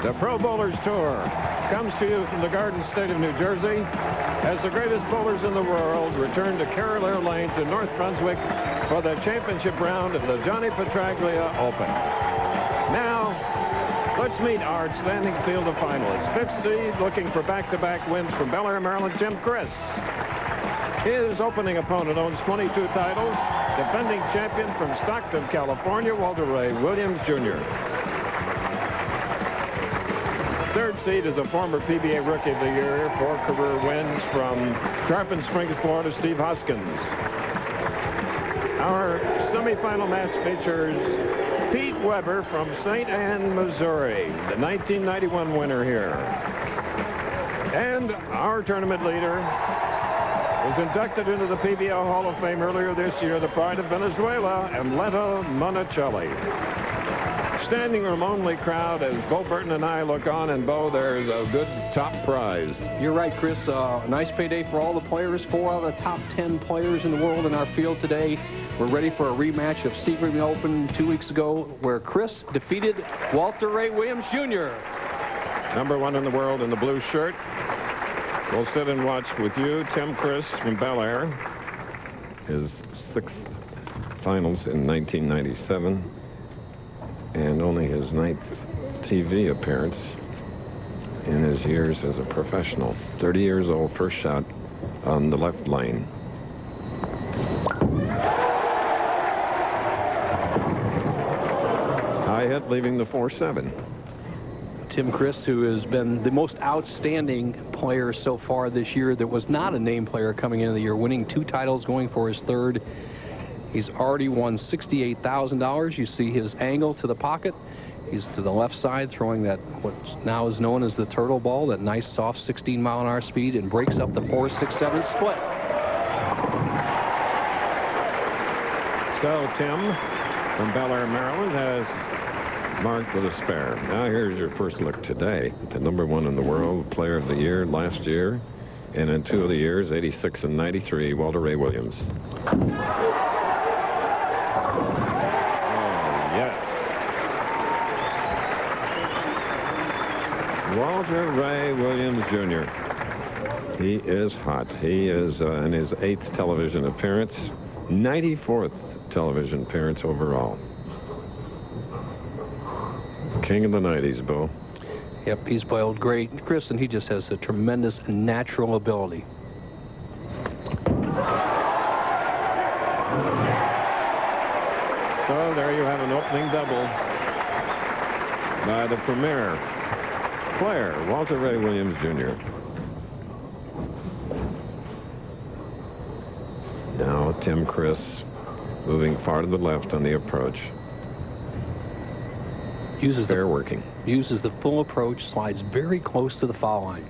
The Pro Bowlers Tour comes to you from the Garden State of New Jersey as the greatest bowlers in the world return to Carroll Air Lanes in North Brunswick for the championship round of the Johnny Petraglia Open. Now, let's meet our outstanding field of finalists. 5th seed looking for back-to-back wins from Bel Air, Maryland, Jim Criss. His opening opponent owns 22 titles. Defending champion from Stockton, California, Walter Ray Williams, Jr. 3rd seed is a former PBA Rookie of the Year, 4 career wins from Tarpon Springs, Florida, Steve Hoskins. Our semifinal match features Pete Weber from St. Anne, Missouri, the 1991 winner here. And our tournament leader was inducted into the PBA Hall of Fame earlier this year, the pride of Venezuela, Amleto Monacelli. Standing room only crowd as Bo Burton and I look on, and Bo, there's a good top prize. You're right, Chris. Nice payday for all the players. 4 out of the top 10 players in the world in our field today. We're ready for a rematch of Sebring Open 2 weeks ago, where Chris defeated Walter Ray Williams, Jr. Number 1 in the world in the blue shirt. We'll sit and watch with you, Tim Criss from Bel Air. His 6th finals in 1997. And only his 9th TV appearance in his years as a professional. 30 years old, first shot on the left lane. High hit, leaving the 4-7. Tim Criss, who has been the most outstanding player so far this year that was not a name player coming into the year, winning 2 titles, going for his 3rd. He's already won $68,000. You see his angle to the pocket. He's to the left side, throwing that what now is known as the turtle ball, that nice soft 16-mile-an-hour speed, and breaks up the 4-6-7 split. So Tim from Bel Air, Maryland, has marked with a spare. Now here's your first look today at the number 1 in the world, player of the year last year, and in 2 of the years, 86 and 93, Walter Ray Williams. Walter Ray Williams, Jr. He is hot. He is in his 8th television appearance, 94th television appearance overall. King of the 90s, Bo. Yep, he's bowled great. Chris, and he just has a tremendous natural ability. So there you have an opening double by the premier player, Walter Ray Williams, Jr. Now Tim Criss moving far to the left on the approach. Uses fair working. Uses the full approach, slides very close to the foul line.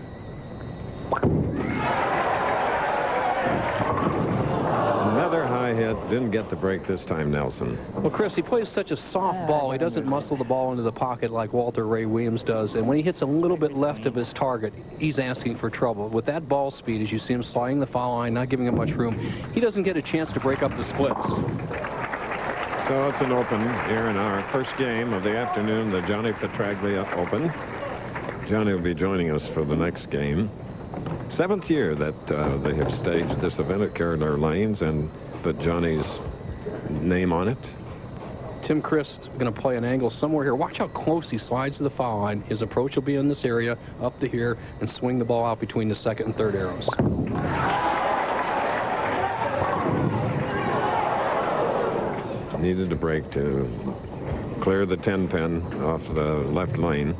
Another high hit. Didn't get the break this time, Nelson. Well, Chris, he plays such a soft ball. He doesn't muscle the ball into the pocket like Walter Ray Williams does. And when he hits a little bit left of his target, he's asking for trouble. With that ball speed, as you see him sliding the foul line, not giving him much room, he doesn't get a chance to break up the splits. So it's an open here in our first game of the afternoon, the Johnny Petraglia Open. Johnny will be joining us for the next game. 7th year that they have staged this event at Carroll Air Lanes and put Johnny's name on it. Tim Criss is going to play an angle somewhere here. Watch how close he slides to the foul line. His approach will be in this area, up to here, and swing the ball out between the 2nd and 3rd arrows. Needed a break to clear the 10-pin off the left lane.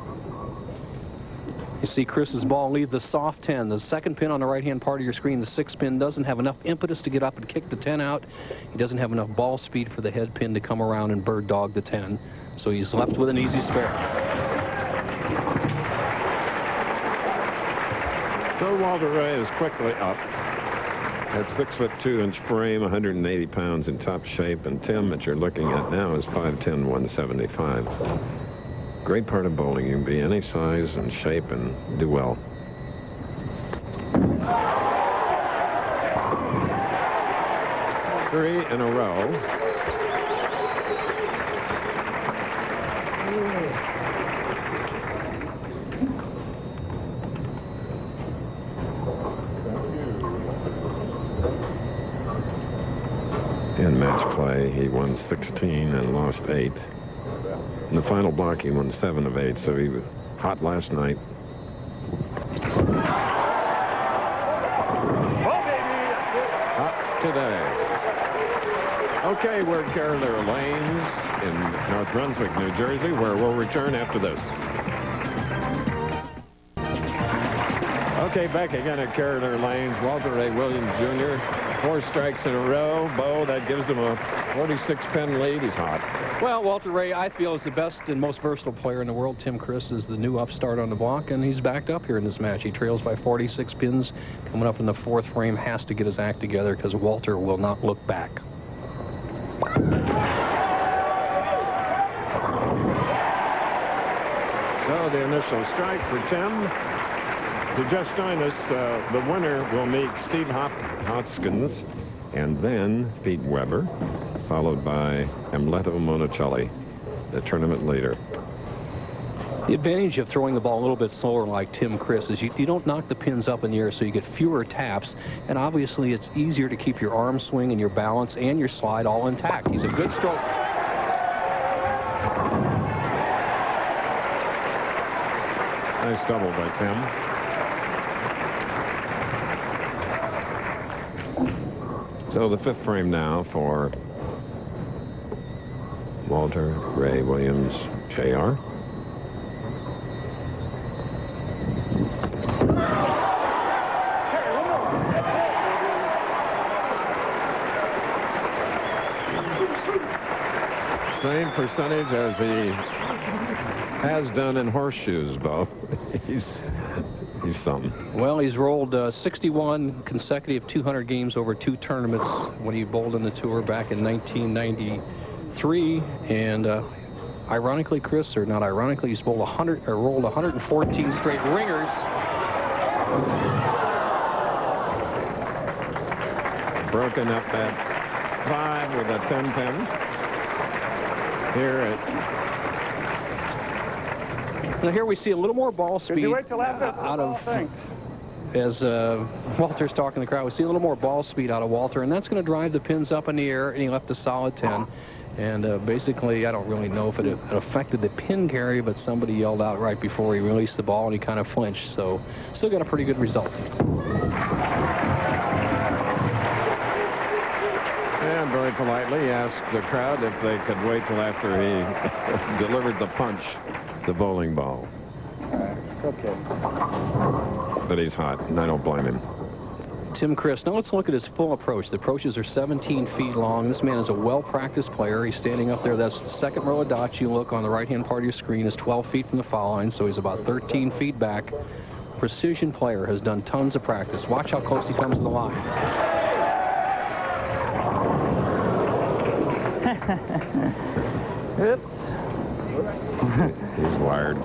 You see Chris's ball leave the soft 10. The 2nd pin on the right-hand part of your screen, the 6th pin, doesn't have enough impetus to get up and kick the 10 out. He doesn't have enough ball speed for the head pin to come around and bird dog the 10. So he's left with an easy spare. So Walter Ray is quickly up. At 6'2" frame, 180 pounds in top shape, and Tim, that you're looking at now, is 5'10", 175. Great part of bowling. You can be any size and shape and do well. Three in a row. In match play, he won 16 and lost 8. In the final block, he won 7 of 8, so he was hot last night. Hot today. Okay, we're at Carolina Lanes in North Brunswick, New Jersey, where we'll return after this. Okay, back again at Carolina Lanes. Walter Ray Williams Jr. 4 strikes in a row. Bo, that gives him a 46-pin lead. He's hot. Well, Walter Ray, I feel, is the best and most versatile player in the world. Tim Criss is the new upstart on the block, and he's backed up here in this match. He trails by 46 pins. Coming up in the 4th frame, has to get his act together because Walter will not look back. So the initial strike for Tim. To just join us, the winner will meet Steve Hoskins and then Pete Weber, followed by Amleto Monacelli, the tournament leader. The advantage of throwing the ball a little bit slower like Tim Criss is you don't knock the pins up in the air, so you get fewer taps, and obviously it's easier to keep your arm swing and your balance and your slide all intact. He's a good stroke. Nice double by Tim. So the 5th frame now for Walter Ray Williams Jr. Same percentage as he has done in horseshoes, Bo. He's something. Well, he's rolled 61 consecutive 200 games over 2 tournaments when he bowled in the tour back in 1993. And ironically, Criss, or not ironically, he's bowled rolled 114 straight ringers. Broken up at 5 with a 10-pin. Here at Now here we see a little more ball speed out of, as Walter's talking to the crowd, we see a little more ball speed out of Walter, and that's going to drive the pins up in the air, and he left a solid 10. And basically, I don't really know if it affected the pin carry, but somebody yelled out right before he released the ball, and he kind of flinched. So still got a pretty good result. And very politely asked the crowd if they could wait till after he delivered the punch, the bowling ball. Okay. But he's hot, and I don't blame him. Tim Criss. Now let's look at his full approach. The approaches are 17 feet long. This man is a well-practiced player. He's standing up there. That's the 2nd row of dots. You look on the right-hand part of your screen is 12 feet from the foul line, so he's about 13 feet back. Precision player, has done tons of practice. Watch how close he comes to the line. Oops. He's wired.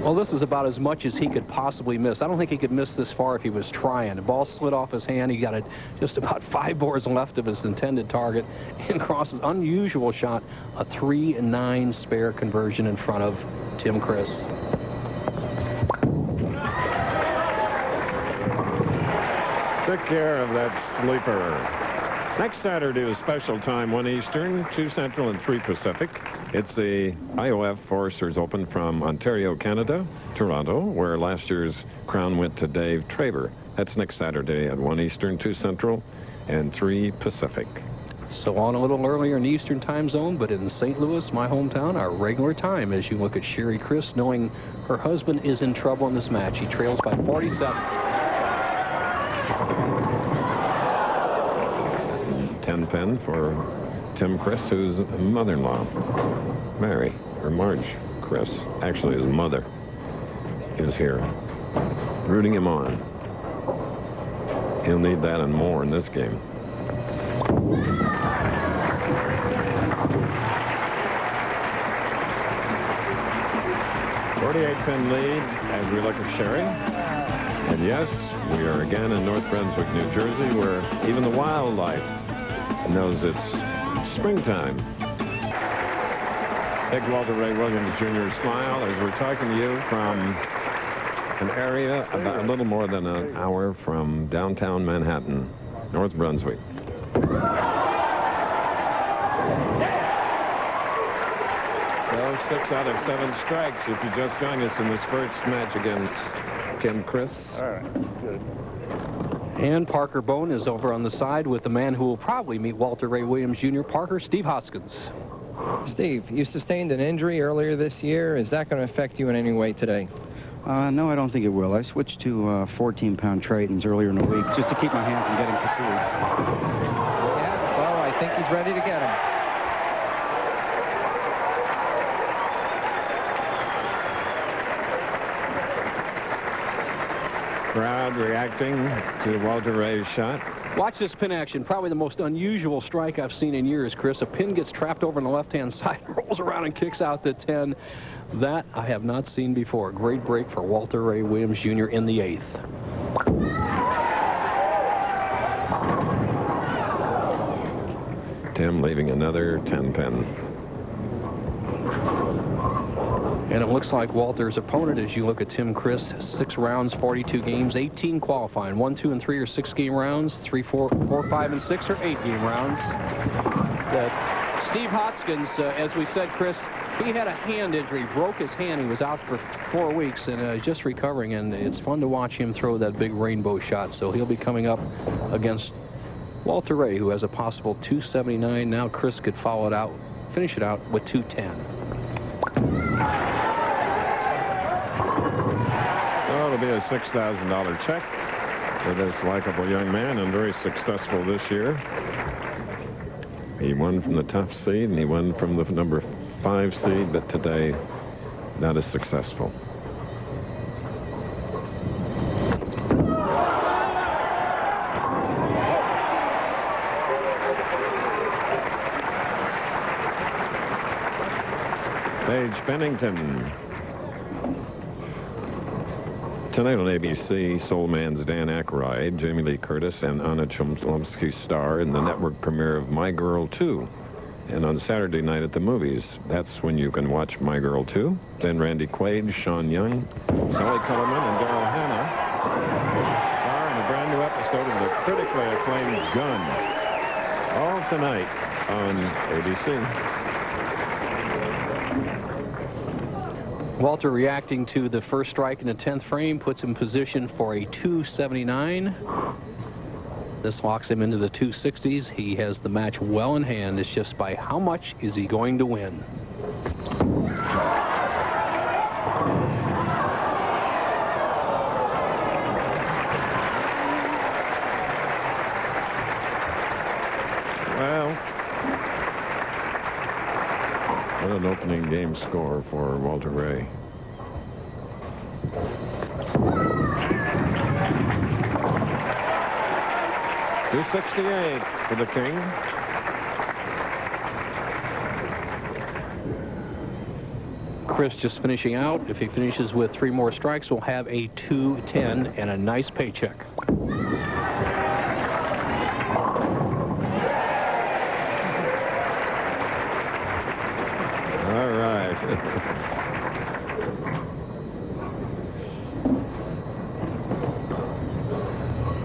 Well, this is about as much as he could possibly miss. I don't think he could miss this far if he was trying. The ball slid off his hand. He got it just about 5 boards left of his intended target and crosses. Unusual shot, a 3-9 spare conversion in front of Tim Criss. Took care of that sleeper. Next Saturday is special time, 1 Eastern, 2 Central, and 3 Pacific. It's the IOF Foresters Open from Ontario, Canada, Toronto, where last year's crown went to Dave Traber. That's next Saturday at 1 Eastern, 2 Central, and 3 Pacific. So on a little earlier in the Eastern time zone, but in St. Louis, my hometown, our regular time, as you look at Sherry Criss, knowing her husband is in trouble in this match. He trails by 47. 10-pin for Tim Criss, whose mother-in-law, Mary, or Marge Criss, actually his mother, is here, rooting him on. He'll need that and more in this game. 48-pin lead as we look at Sherry. And yes, we are again in North Brunswick, New Jersey, where even the wildlife knows it's springtime. Big Walter Ray Williams Jr. smile as we're talking to you from an area about a little more than an hour from downtown Manhattan, North Brunswick. So 6 out of 7 strikes if you just joined us in this first match against Tim Criss. All right, that's good. And Parker Bone is over on the side with the man who will probably meet Walter Ray Williams Jr., Parker, Steve Hoskins. Steve, you sustained an injury earlier this year. Is that going to affect you in any way today? No, I don't think it will. I switched to 14-pound Tritons earlier in the week just to keep my hand from getting fatigued. Yeah, well, I think he's ready to get him. Crowd reacting to Walter Ray's shot. Watch this pin action. Probably the most unusual strike I've seen in years, Chris. A pin gets trapped over on the left-hand side, rolls around and kicks out the 10. That I have not seen before. Great break for Walter Ray Williams Jr. in the 8th. Tim leaving another 10-pin. And it looks like Walter's opponent, as you look at Tim Criss, 6 rounds, 42 games, 18 qualifying. 1, 2, and 3 are 6-game rounds. 3, 4, 5, and 6 are 8-game rounds. That Steve Hoskins, as we said, Chris, he had a hand injury, broke his hand. He was out for 4 weeks and just recovering. And it's fun to watch him throw that big rainbow shot. So he'll be coming up against Walter Ray, who has a possible 279. Now Criss could follow it out, finish it out with 210. Well, it'll be a $6,000 check for this likable young man and very successful this year. He won from the top seed and he won from the number 5 seed, but today not as successful. Paige Pennington. Tonight on ABC, Soul Man's Dan Aykroyd, Jamie Lee Curtis, and Anna Chomsky star in the network premiere of My Girl 2. And on Saturday night at the movies, that's when you can watch My Girl 2. Then Randy Quaid, Sean Young, Sally Kellerman, and Daryl Hannah star in a brand new episode of the critically acclaimed Gun. All tonight on ABC. Walter reacting to the first strike in the 10th frame, puts him in position for a 279. This locks him into the 260s. He has the match well in hand. It's just by how much is he going to win? Well, what an opening game score for Walter Ray. $268 for the King. Criss just finishing out. If he finishes with 3 more strikes, we'll have a 210 and a nice paycheck. All right.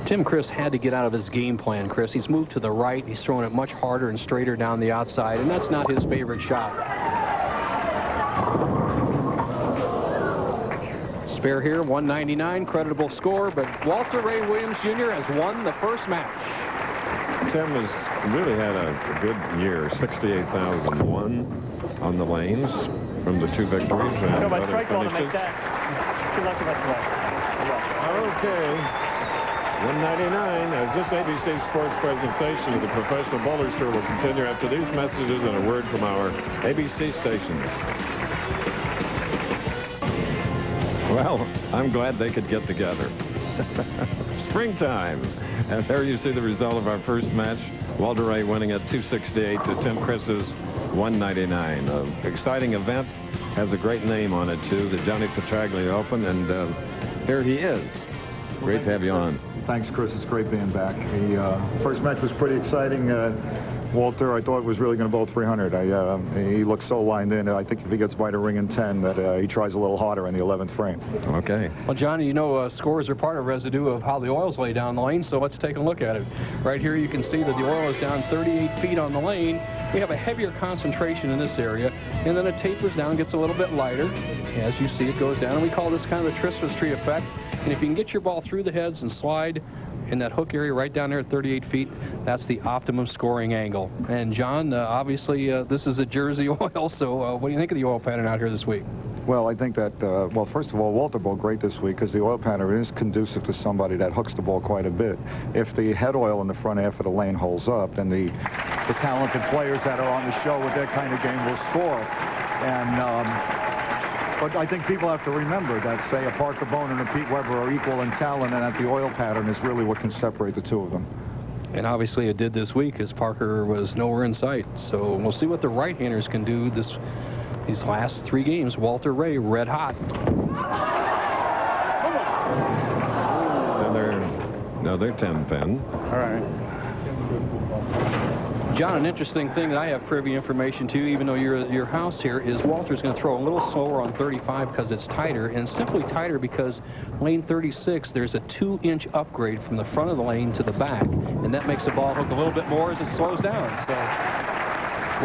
Tim Criss had to get out of his game plan, Chris. He's moved to the right. He's throwing it much harder and straighter down the outside, and that's not his favorite shot. Spare here, 199, creditable score, but Walter Ray Williams Jr. has won the first match. Tim has really had a good year. 68,001 on the lanes from the 2 victories and No, my other strike ball to make finishes. that. Good luck with that. Okay. 199 as this ABC Sports presentation of the Professional Bowlers Tour will continue after these messages and a word from our ABC stations. Well, I'm glad they could get together. Springtime. And there you see the result of our first match. Walter Ray winning at 268 to Tim Criss's 199. An exciting event. Has a great name on it, too. The Johnny Petraglia Open. And here he is. Great to have you on. Thanks, Chris. It's great being back. The first match was pretty exciting. Walter, I thought was really going to bowl 300. He looks so lined in. I think if he gets by the ring in 10, that he tries a little harder in the 11th frame. Okay. Well, Johnny, you know, scores are part of residue of how the oils lay down the lane, so let's take a look at it. Right here you can see that the oil is down 38 feet on the lane. We have a heavier concentration in this area, and then it tapers down, gets a little bit lighter. As you see, it goes down, and we call this kind of the Christmas tree effect. And if you can get your ball through the heads and slide in that hook area right down there at 38 feet, that's the optimum scoring angle. And John, obviously this is a Jersey oil, so what do you think of the oil pattern out here this week? Well, I think that, well, first of all, Walter bowled great this week because the oil pattern is conducive to somebody that hooks the ball quite a bit. If the head oil in the front half of the lane holds up, then the talented players that are on the show with that kind of game will score. And but I think people have to remember that, say, a Parker Bone and a Pete Weber are equal in talent, and that the oil pattern is really what can separate the two of them. And obviously it did this week, as Parker was nowhere in sight. So we'll see what the right-handers can do these last 3 games. Walter Ray, red hot. Another 10 pin. All right. John, an interesting thing that I have privy information to, even though you're at your house here, is Walter's going to throw a little slower on 35 because it's tighter, and simply tighter because lane 36, there's a 2-inch upgrade from the front of the lane to the back, and that makes the ball hook a little bit more as it slows down. So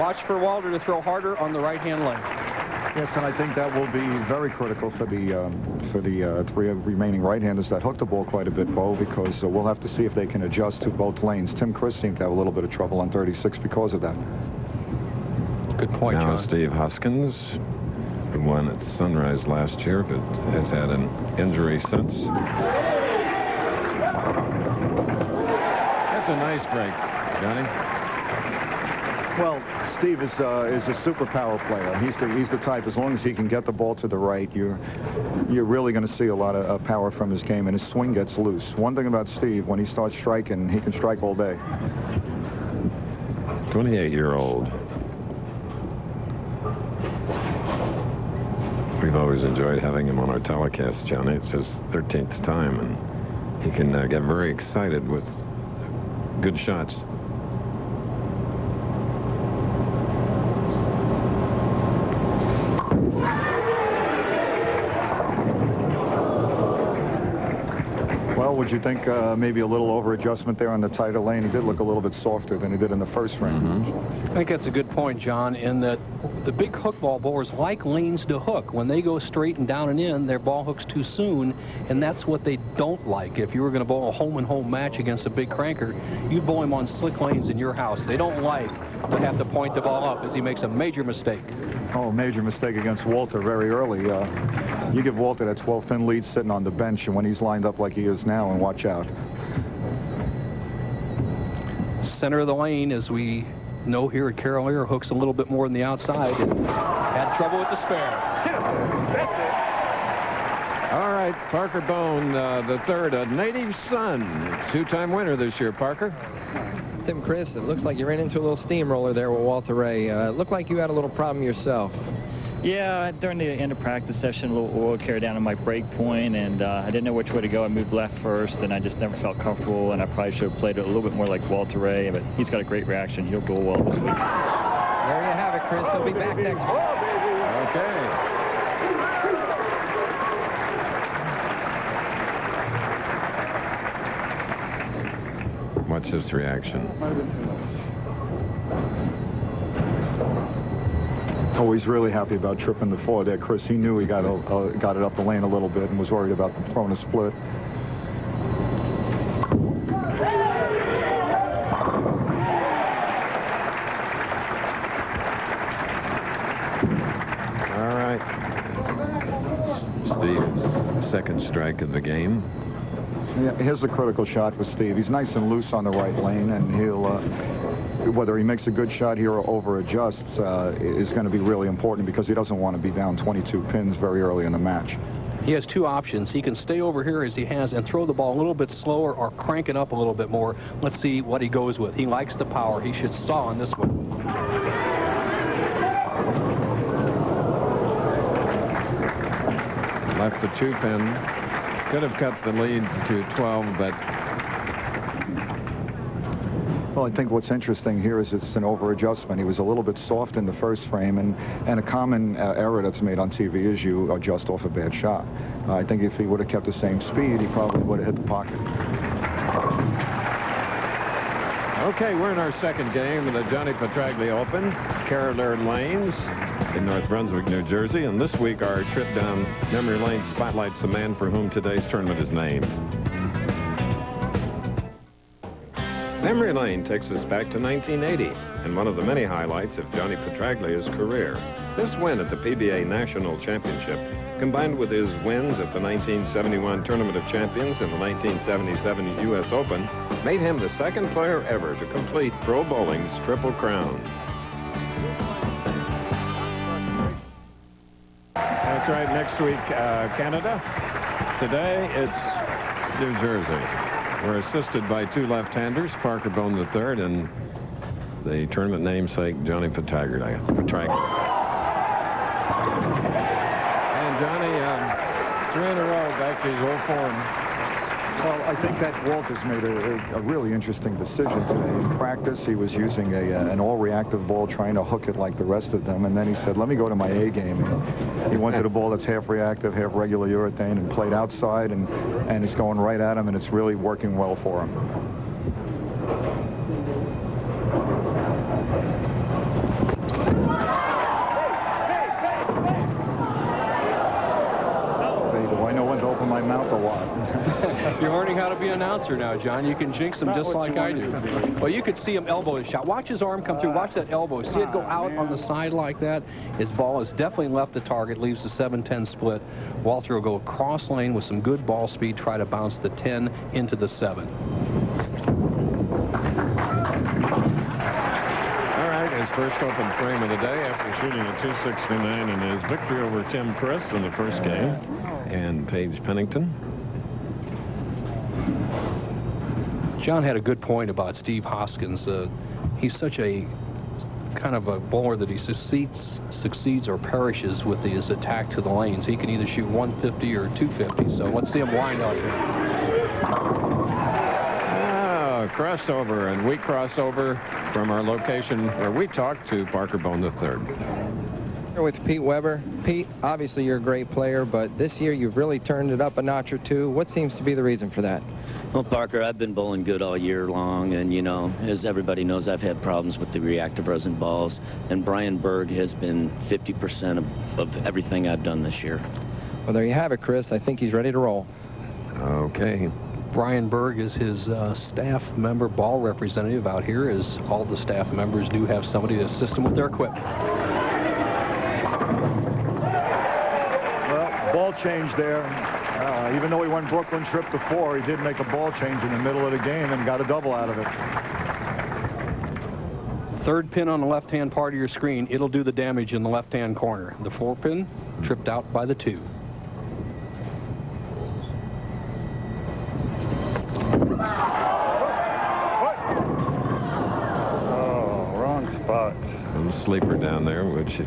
watch for Walter to throw harder on the right-hand lane. Yes, and I think that will be very critical for the 3 remaining right-handers that hook the ball quite a bit, Bo, because we'll have to see if they can adjust to both lanes. Tim Criss seemed to have a little bit of trouble on 36 because of that. Good point, Now John. Steve Hoskins, who won at Sunrise last year, but has had an injury since. That's a nice break, Johnny. Well, Steve is a superpower player. He's the type, as long as he can get the ball to the right, you're really going to see a lot of power from his game, and his swing gets loose. One thing about Steve, when he starts striking, he can strike all day. 28-year-old. We've always enjoyed having him on our telecast, Johnny. It's his 13th time, and he can get very excited with good shots. Well, would you think maybe a little over-adjustment there on the tighter lane? He did look a little bit softer than he did in the first frame. I think that's a good point, John, in that the big hook ball bowlers like lanes to hook. When they go straight and down and in, their ball hooks too soon, and that's what they don't like. If you were going to bowl a home-and-home match against a big cranker, you'd bowl him on slick lanes in your house. They don't like to have to point the ball up as he makes a major mistake. Oh, major mistake against Walter very early. You give Walter that 12-pin lead sitting on the bench, and when he's lined up like he is now, and watch out. Center of the lane, as we know here at Carroll Air, hooks a little bit more than the outside, and had trouble with the spare. All right, Parker Bone, the third, a native son, 2-time winner this year, Parker. Tim Criss, it looks like you ran into a little steamroller there with Walter Ray. It looked like you had a little problem yourself. Yeah, during the end of practice session, a little oil carried down on my break point, and I didn't know which way to go. I moved left first, and I just never felt comfortable, and I probably should have played it a little bit more like Walter Ray, but he's got a great reaction. He'll go well this week. There you have it, Criss. He'll be back next week. Okay. Watch this reaction. Oh, he's really happy about tripping the forward there, Criss. He knew he got it up the lane a little bit and was worried about throwing a split. All right. Steve's second strike of the game. Yeah, here's the critical shot for Steve. He's nice and loose on the right lane, and he'll, whether he makes a good shot here or over-adjusts, is going to be really important because he doesn't want to be down 22 pins very early in the match. He has 2 options. He can stay over here as he has and throw the ball a little bit slower or crank it up a little bit more. Let's see what he goes with. He likes the power. He should saw on this one. Left the 2-pin. Could have cut the lead to 12, but Well, I think what's interesting here is it's an over-adjustment. He was a little bit soft in the first frame, and a common error that's made on TV is you adjust off a bad shot. I think if he would have kept the same speed, he probably would have hit the pocket. Okay, we're in our second game of the Johnny Petraglia Open, Carolina Lanes in North Brunswick, New Jersey. And this week, our trip down memory lane spotlights the man for whom today's tournament is named. Memory lane takes us back to 1980 and one of the many highlights of Johnny Petraglia's career. This win at the PBA National Championship, combined with his wins at the 1971 Tournament of Champions and the 1977 U.S. Open, made him the second player ever to complete pro bowling's Triple Crown. That's right, next week, Canada. Today, it's New Jersey. We're assisted by two left-handers, Parker Bone III and the tournament namesake, Johnny Petraglia. And Johnny, 3 in a row, back to his old form. Well, I think that Walters made a really interesting decision today. In practice, he was using an all-reactive ball, trying to hook it like the rest of them, and then he said, let me go to my A game. And he wanted a ball that's half reactive, half regular urethane, and played outside, and it's going right at him, and it's really working well for him. Do I know when to open my mouth a lot? You're learning how to be an announcer now, John. You can jinx him just like I do. Well, you could see him elbow his shot. Watch his arm come through. Watch that elbow. See it go out on the side like that? His ball has definitely left the target, leaves the 7-10 split. Walter will go cross lane with some good ball speed, try to bounce the 10 into the 7. All right, his first open frame of the day after shooting a 269 in his victory over Tim Criss in the first game. And Paige Pennington. John had a good point about Steve Hoskins. He's such a kind of a bowler that he succeeds or perishes with his attack to the lanes. He can either shoot 150 or 250. So let's see him wind out here. Crossover, and we cross over from our location where we talked to Parker Bone III. With Pete Weber. Pete, obviously you're a great player, but this year you've really turned it up a notch or two. What seems to be the reason for that? Well, Parker, I've been bowling good all year long, and, you know, as everybody knows, I've had problems with the reactive resin balls, and Brian Berg has been 50% of everything I've done this year. Well, there you have it, Chris. I think he's ready to roll. Okay. Brian Berg is his staff member ball representative out here, as all the staff members do have somebody to assist them with their equipment. Well, ball change there. Even though he won Brooklyn trip to 4, he did make a ball change in the middle of the game and got a double out of it. Third pin on the left-hand part of your screen, it'll do the damage in the left-hand corner. The 4 pin tripped out by the 2. Wrong spot. A sleeper down there, which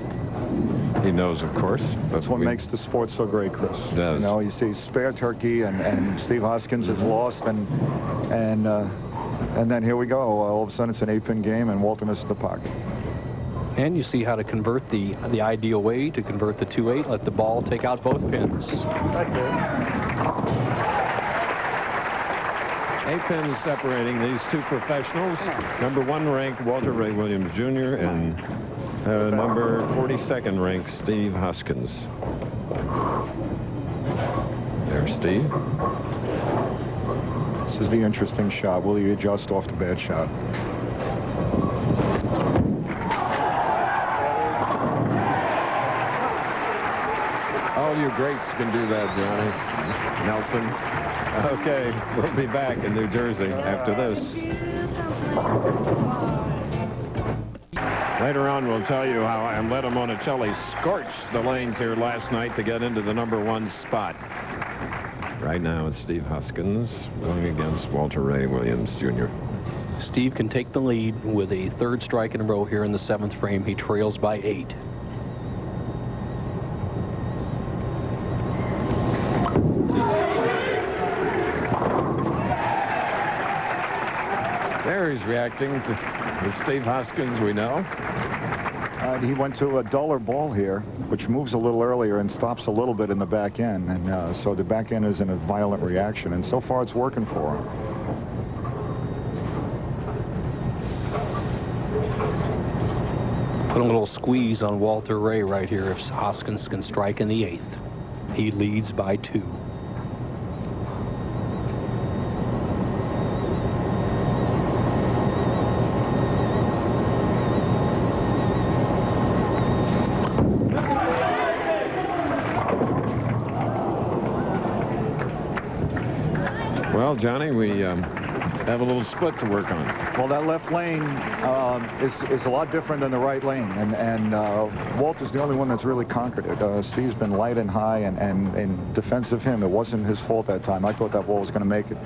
he knows, of course. That's what makes the sport so great, Chris. It does. You know, you see spare turkey, and Steve Hoskins is lost, and then here we go. All of a sudden, it's an 8-pin game, and Walter misses the puck. And you see how to convert the ideal way to convert the 2-8. Let the ball take out both pins. That's it. 8 pins separating these two professionals. Number 1 ranked Walter Ray Williams Jr. and number 42nd ranked Steve Hoskins. There's Steve. This is the interesting shot. Will he adjust off the bad shot? All you greats can do that, Johnny. Nelson. Okay, we'll be back in New Jersey after this. Later on, we'll tell you how Amleto Monacelli scorched the lanes here last night to get into the number 1 spot. Right now, it's Steve Hoskins going against Walter Ray Williams, Jr. Steve can take the lead with a 3rd strike in a row here in the 7th frame. He trails by 8. There he's reacting. reacting to Steve Hoskins, we know. He went to a duller ball here, which moves a little earlier and stops a little bit in the back end. And so the back end is in a violent reaction. And so far, it's working for him. Put a little squeeze on Walter Ray right here if Hoskins can strike in the 8th. He leads by 2. Well, Johnny, we have a little split to work on. Well, that left lane is a lot different than the right lane, and Walter's the only one that's really conquered it. Steve's been light and high, and in defense of him, it wasn't his fault that time. I thought that ball was going to make it.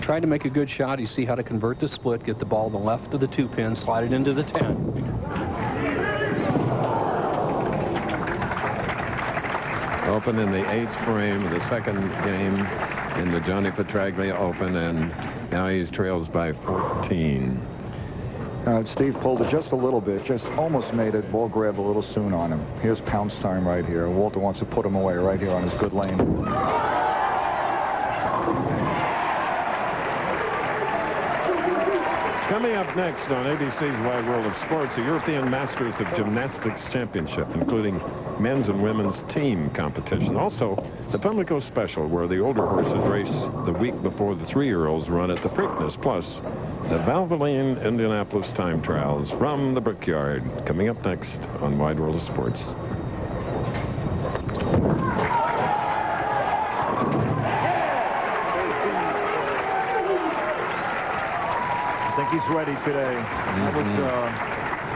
Tried to make a good shot. You see how to convert the split, get the ball to the left of the 2-pin, slide it into the 10. Open in the 8th frame of the second game in the Johnny Petraglia Open, and now he trails by 14. Steve pulled it just a little bit, just almost made it. Ball grabbed a little soon on him. Here's pounce time right here. Walter wants to put him away right here on his good lane. Coming up next on ABC's Wide World of Sports, the European Masters of Gymnastics Championship, including men's and women's team competition. Also, the Pimlico Special, where the older horses race the week before the 3-year-olds run at the Preakness. Plus, the Valvoline Indianapolis time trials from the Brickyard. Coming up next on Wide World of Sports. I think he's ready today.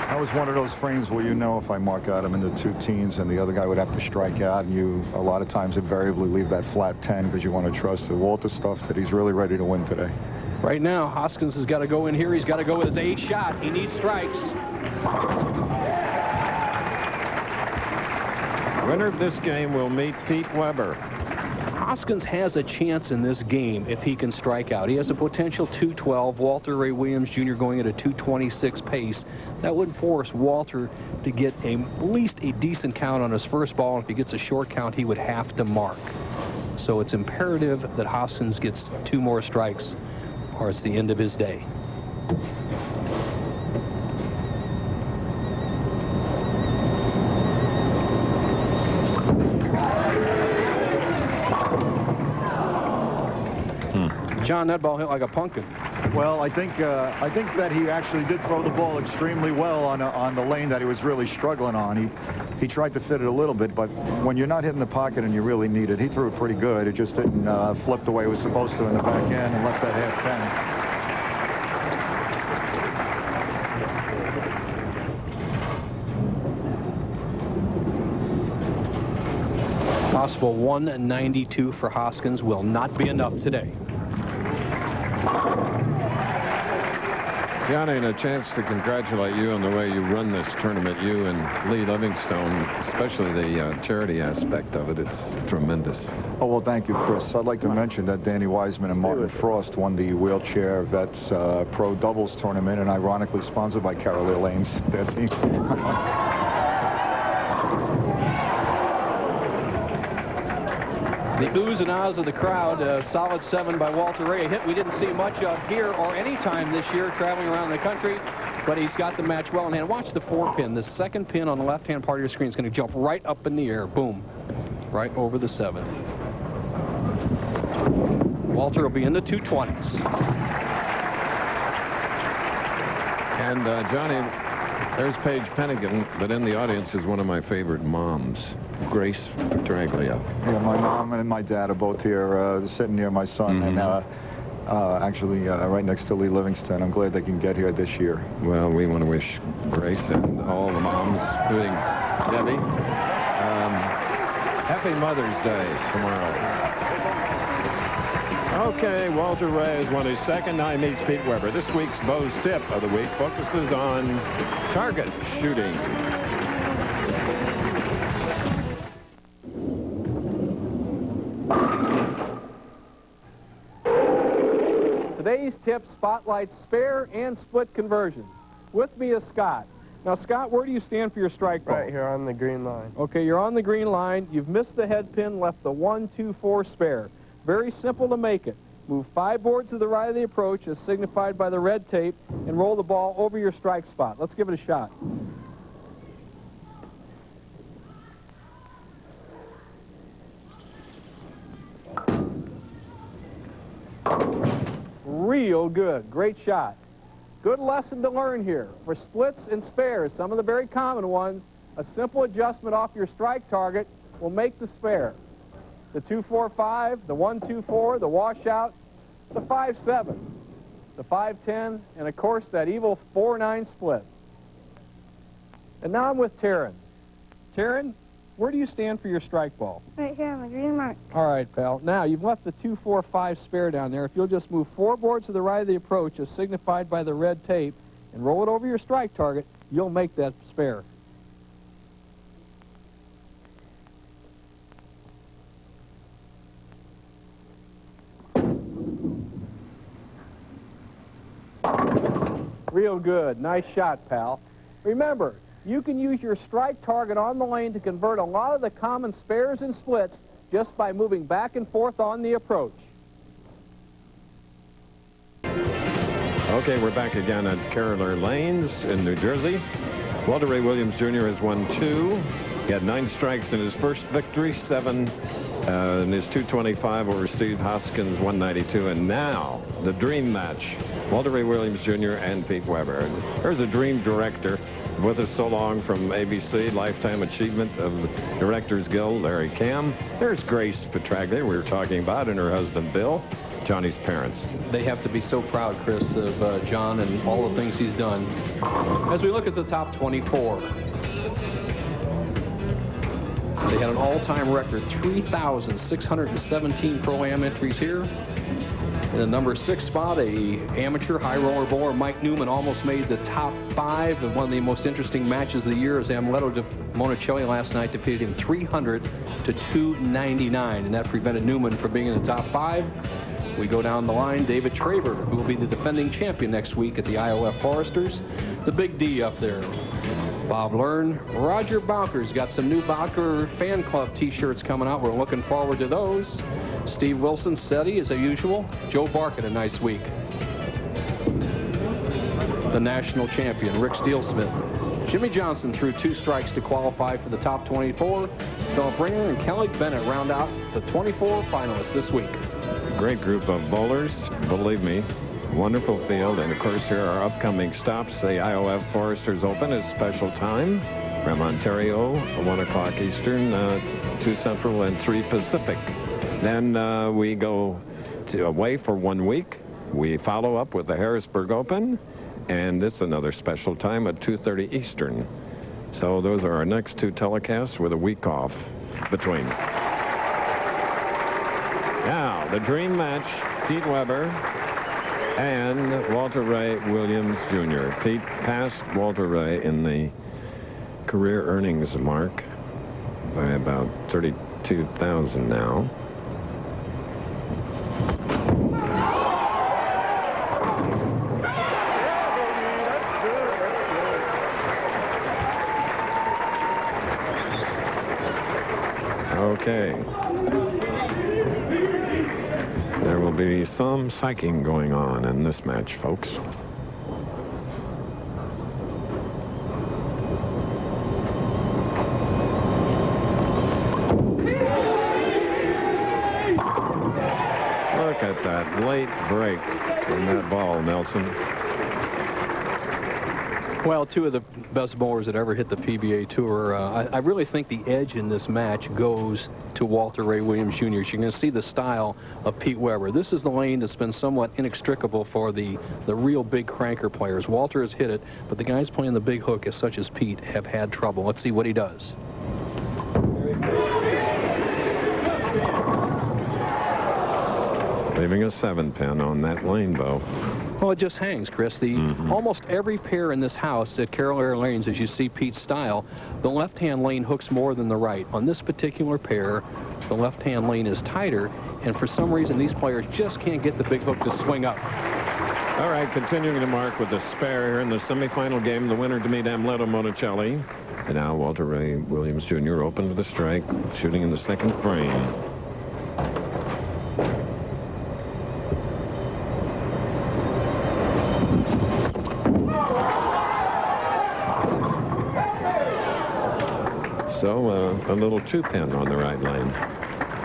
That was one of those frames where, you know, if I mark out him in the 2 teens and the other guy would have to strike out, and you a lot of times invariably leave that flat 10 because you want to trust the Walter stuff that he's really ready to win today. Right now, Hoskins has got to go in here. He's got to go with his 8th shot. He needs strikes. Winner of this game will meet Pete Weber. Hoskins has a chance in this game if he can strike out. He has a potential 212. Walter Ray Williams Jr. going at a 226 pace. That would force Walter to get at least a decent count on his first ball. And if he gets a short count, he would have to mark. So it's imperative that Hoskins gets 2 more strikes, or it's the end of his day. John, that ball hit like a pumpkin. Well, I think that he actually did throw the ball extremely well on the lane that he was really struggling on. He tried to fit it a little bit, but when you're not hitting the pocket and you really need it, he threw it pretty good. It just didn't flip the way it was supposed to in the back end and left that half 10. Possible 192 for Hoskins will not be enough today. Johnny, and a chance to congratulate you on the way you run this tournament, you and Lee Livingstone, especially the charity aspect of it. It's tremendous. Oh, well, thank you, Chris. I'd like to mention that Danny Wiseman and Martin Frost won the Wheelchair Vets Pro Doubles Tournament, and ironically sponsored by Carol Elaine's their team. The oohs and ahs of the crowd, a solid 7 by Walter Ray. A hit we didn't see much of here or any time this year traveling around the country, but he's got the match well in hand. Watch the 4-pin. The second pin on the left-hand part of your screen is going to jump right up in the air. Boom. Right over the 7. Walter will be in the 220s. And Johnny, there's Paige Pennigan, but in the audience is one of my favorite moms, Grace Petraglia. Yeah, my mom and my dad are both here, sitting near my son, and actually right next to Lee Livingston. I'm glad they can get here this year. Well, we want to wish Grace and all the moms, including Debbie, happy Mother's Day tomorrow. Okay, Walter Ray has won his second. Now he meets Pete Weber. This week's Bo's Tip of the Week focuses on target shooting. Today's tip, spotlight, spare, and split conversions. With me is Scott. Now, Scott, where do you stand for your strike ball? Right here on the green line. Okay, you're on the green line. You've missed the head pin, left the 1, 2, 4 spare. Very simple to make it. Move 5 boards to the right of the approach, as signified by the red tape, and roll the ball over your strike spot. Let's give it a shot. Real good. Great shot. Good lesson to learn here. For splits and spares, some of the very common ones, a simple adjustment off your strike target will make the spare. The 2-4-5, the 1-2-4, the washout, the 5-7, the 5-10, and of course that evil 4-9 split. And now I'm with Taryn. Taryn, where do you stand for your strike ball? Right here on the green mark. All right, pal. Now, you've left the 2-4-5 spare down there. If you'll just move 4 boards to the right of the approach, as signified by the red tape, and roll it over your strike target, you'll make that spare. Real good. Nice shot, pal. Remember, you can use your strike target on the lane to convert a lot of the common spares and splits just by moving back and forth on the approach. Okay, we're back again at Carolina Lanes in New Jersey. Walter Ray Williams Jr. has won 2. He had 9 strikes in his first victory, 7 in his 225 over Steve Hoskins, 192. And now, the dream match, Walter Ray Williams Jr. and Pete Weber. There's a dream director with us so long from ABC, Lifetime Achievement of the Directors Guild, Larry Cam. There's Grace Petraglia we were talking about, and her husband, Bill, Johnny's parents. They have to be so proud, Chris, of John and all the things he's done. As we look at the top 24, they had an all-time record, 3,617 Pro-Am entries here. In the number 6 spot, a amateur high roller bowler, Mike Newman, almost made the top 5 of one of the most interesting matches of the year as Amleto Monacelli last night defeated him 300 to 299, and that prevented Newman from being in the top 5. We go down the line, David Traver, who will be the defending champion next week at the IOF Foresters. The Big D up there. Bob Learn. Roger Bowker's got some new Bowker fan club t-shirts coming out. We're looking forward to those. Steve Wilson, SETI as usual. Joe Barkett, a nice week. The national champion, Rick Steelsmith. Jimmy Johnson threw 2 strikes to qualify for the top 24. Philip Ringer and Kelly Bennett round out the 24 finalists this week. Great group of bowlers, believe me. Wonderful field, and of course here are upcoming stops. The IOF Foresters Open is special time from Ontario, 1 o'clock Eastern, 2 Central, and 3 Pacific. Then we go away for 1 week. We follow up with the Harrisburg Open, and it's another special time at 2:30 Eastern. So those are our next 2 telecasts with a week off between. Now, the dream match, Pete Weber and Walter Ray Williams Jr. Pete passed Walter Ray in the career earnings mark by about 32,000 now. Okay. There will be some psyching going on in this match, folks. Look at that late break in that ball, Nelson. Well, 2 of the best bowlers that ever hit the PBA Tour. I really think the edge in this match goes to Walter Ray Williams Jr. You're going to see the style of Pete Weber. This is the lane that's been somewhat inextricable for the real big cranker players. Walter has hit it, but the guys playing the big hook, as such as Pete, have had trouble. Let's see what he does. Leaving a 7-pin on that lane, Bo. Well, it just hangs, Chris. Almost every pair in this house at Carolina Lanes, as you see Pete's style, the left-hand lane hooks more than the right. On this particular pair, the left-hand lane is tighter, and for some reason, these players just can't get the big hook to swing up. All right, continuing to mark with the spare here in the semifinal game, the winner to meet Amleto Monacelli. And now Walter Ray Williams Jr. open with a strike, shooting in the second frame. So a little 2-pin on the right lane.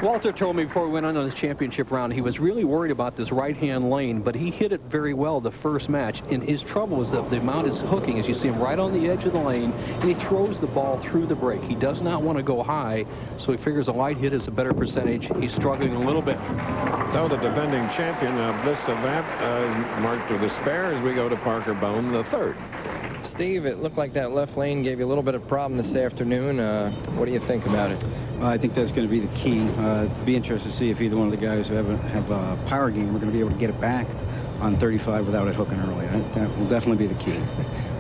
Walter told me before we went on this championship round, he was really worried about this right-hand lane, but he hit it very well the first match. And his trouble is that the amount is hooking, as you see him right on the edge of the lane, and he throws the ball through the break. He does not want to go high, so he figures a light hit is a better percentage. He's struggling a little bit. So the defending champion of this event marked with a spare as we go to Parker Bone, the third. Steve, it looked like that left lane gave you a little bit of problem this afternoon. What do you think about it? I think that's going to be the key. Be interested to see if either one of the guys who have a power game are going to be able to get it back on 35 without it hooking early. That will definitely be the key.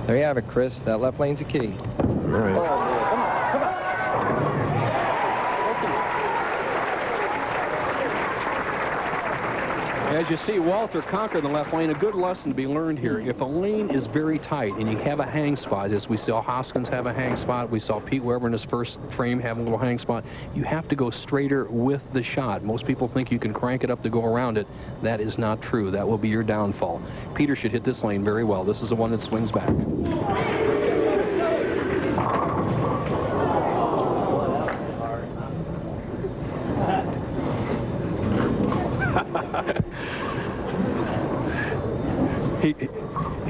There you have it, Chris. That left lane's a key. All right. As you see Walter conquer the left lane, a good lesson to be learned here. If a lane is very tight and you have a hang spot, as we saw Hoskins have a hang spot, we saw Pete Weber in his first frame have a little hang spot, you have to go straighter with the shot. Most people think you can crank it up to go around it. That is not true. That will be your downfall. Peter should hit this lane very well. This is the one that swings back.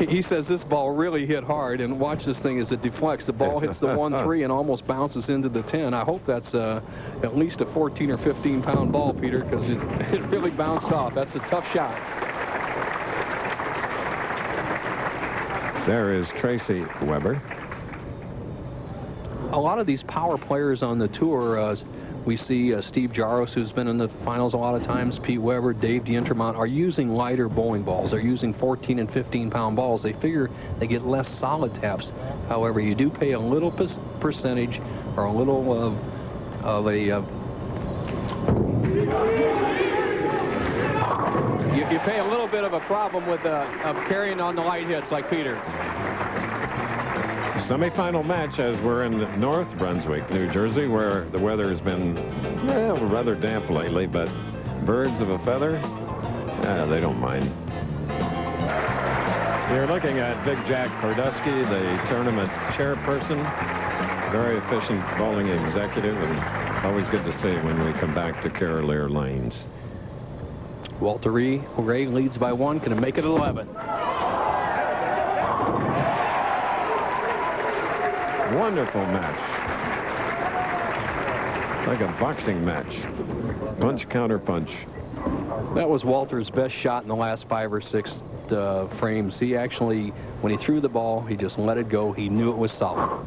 He says this ball really hit hard, and watch this thing as it deflects. The ball hits the 1-3 and almost bounces into the 10. I hope that's at least a 14 or 15-pound ball, Peter, because it really bounced off. That's a tough shot. There is Tracy Weber. A lot of these power players on the tour, we see Steve Jaros, who's been in the finals a lot of times, Pete Weber, Dave D'Intermont, are using lighter bowling balls. They're using 14 and 15-pound balls. They figure they get less solid taps. However, you do pay a little percentage or a little of a... You pay a little bit of a problem with of carrying on the light hits like Peter. Semi-final match as we're in North Brunswick, New Jersey, where the weather has been rather damp lately, but birds of a feather, they don't mind. You're looking at Big Jack Kordusky, the tournament chairperson, very efficient bowling executive, and always good to see when we come back to Carolier Lanes. Walter Ray leads by 1. Can it make it 11? Wonderful match. Like a boxing match. Punch, counter punch. That was Walter's best shot in the last 5 or 6 frames. He actually, when he threw the ball, he just let it go. He knew it was solid.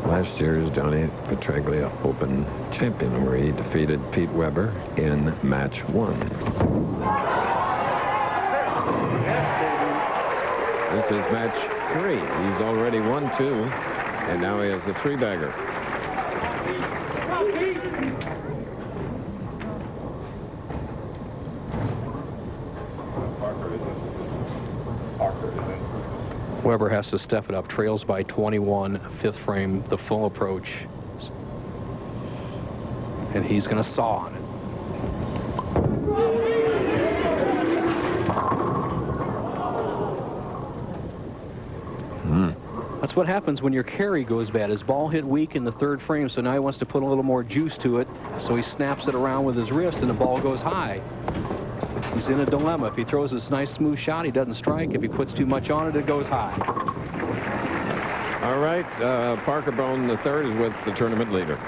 Last year's Johnny Petraglia Open champion, where he defeated Pete Weber in match 1. This is match 3. He's already won 2, and now he has the 3-bagger. Weber has to step it up. Trails by 21, 5th frame, the full approach. And he's going to saw on it. That's what happens when your carry goes bad. His ball hit weak in the 3rd frame, so now he wants to put a little more juice to it. So he snaps it around with his wrist, and the ball goes high. He's in a dilemma. If he throws this nice smooth shot, he doesn't strike. If he puts too much on it, it goes high. All right, Parker Bone III is with the tournament leader.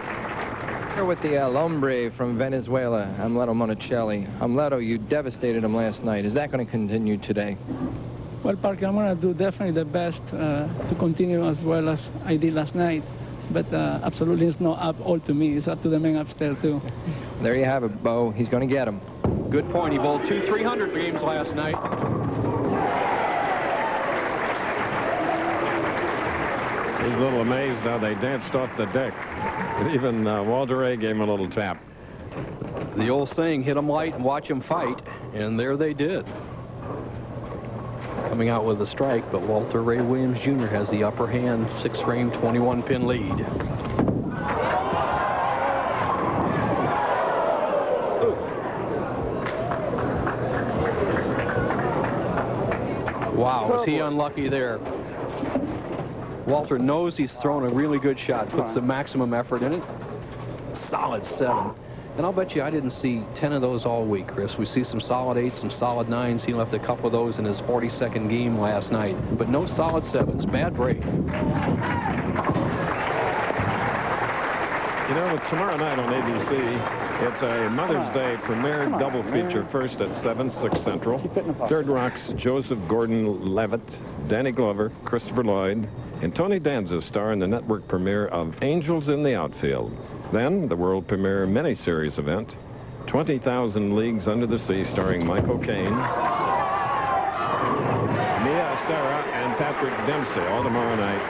Here with the El Hombre from Venezuela, Amleto Monacelli. Amleto, you devastated him last night. Is that going to continue today? Well, Parker, I'm going to do definitely the best to continue as well as I did last night. But absolutely it's not up all to me. It's up to the men upstairs, too. There you have it, Bo. He's going to get him. Good point. He bowled 2 300 games last night. He's a little amazed how they danced off the deck. Even Walter Ray gave him a little tap. The old saying, hit them light and watch them fight, and there they did. coming out with a strike, but Walter Ray Williams Jr. has the upper hand, 6-frame, 21-pin lead. Wow, was he unlucky there. Walter knows he's thrown a really good shot, puts the maximum effort in it. Solid 7. And I'll bet you I didn't see 10 of those all week, Chris. We see some solid 8s, some solid 9s. He left a couple of those in his 42nd game last night. But no solid 7s. Bad break. You know, tomorrow night on ABC, it's a Mother's Day premiere double feature. First at 7, 6 Central. Third rocks Joseph Gordon-Levitt, Danny Glover, Christopher Lloyd, and Tony Danza star in the network premiere of Angels in the Outfield. Then, the world premiere miniseries event, 20,000 Leagues Under the Sea, starring Michael Caine, Mia Sara, and Patrick Dempsey, all tomorrow night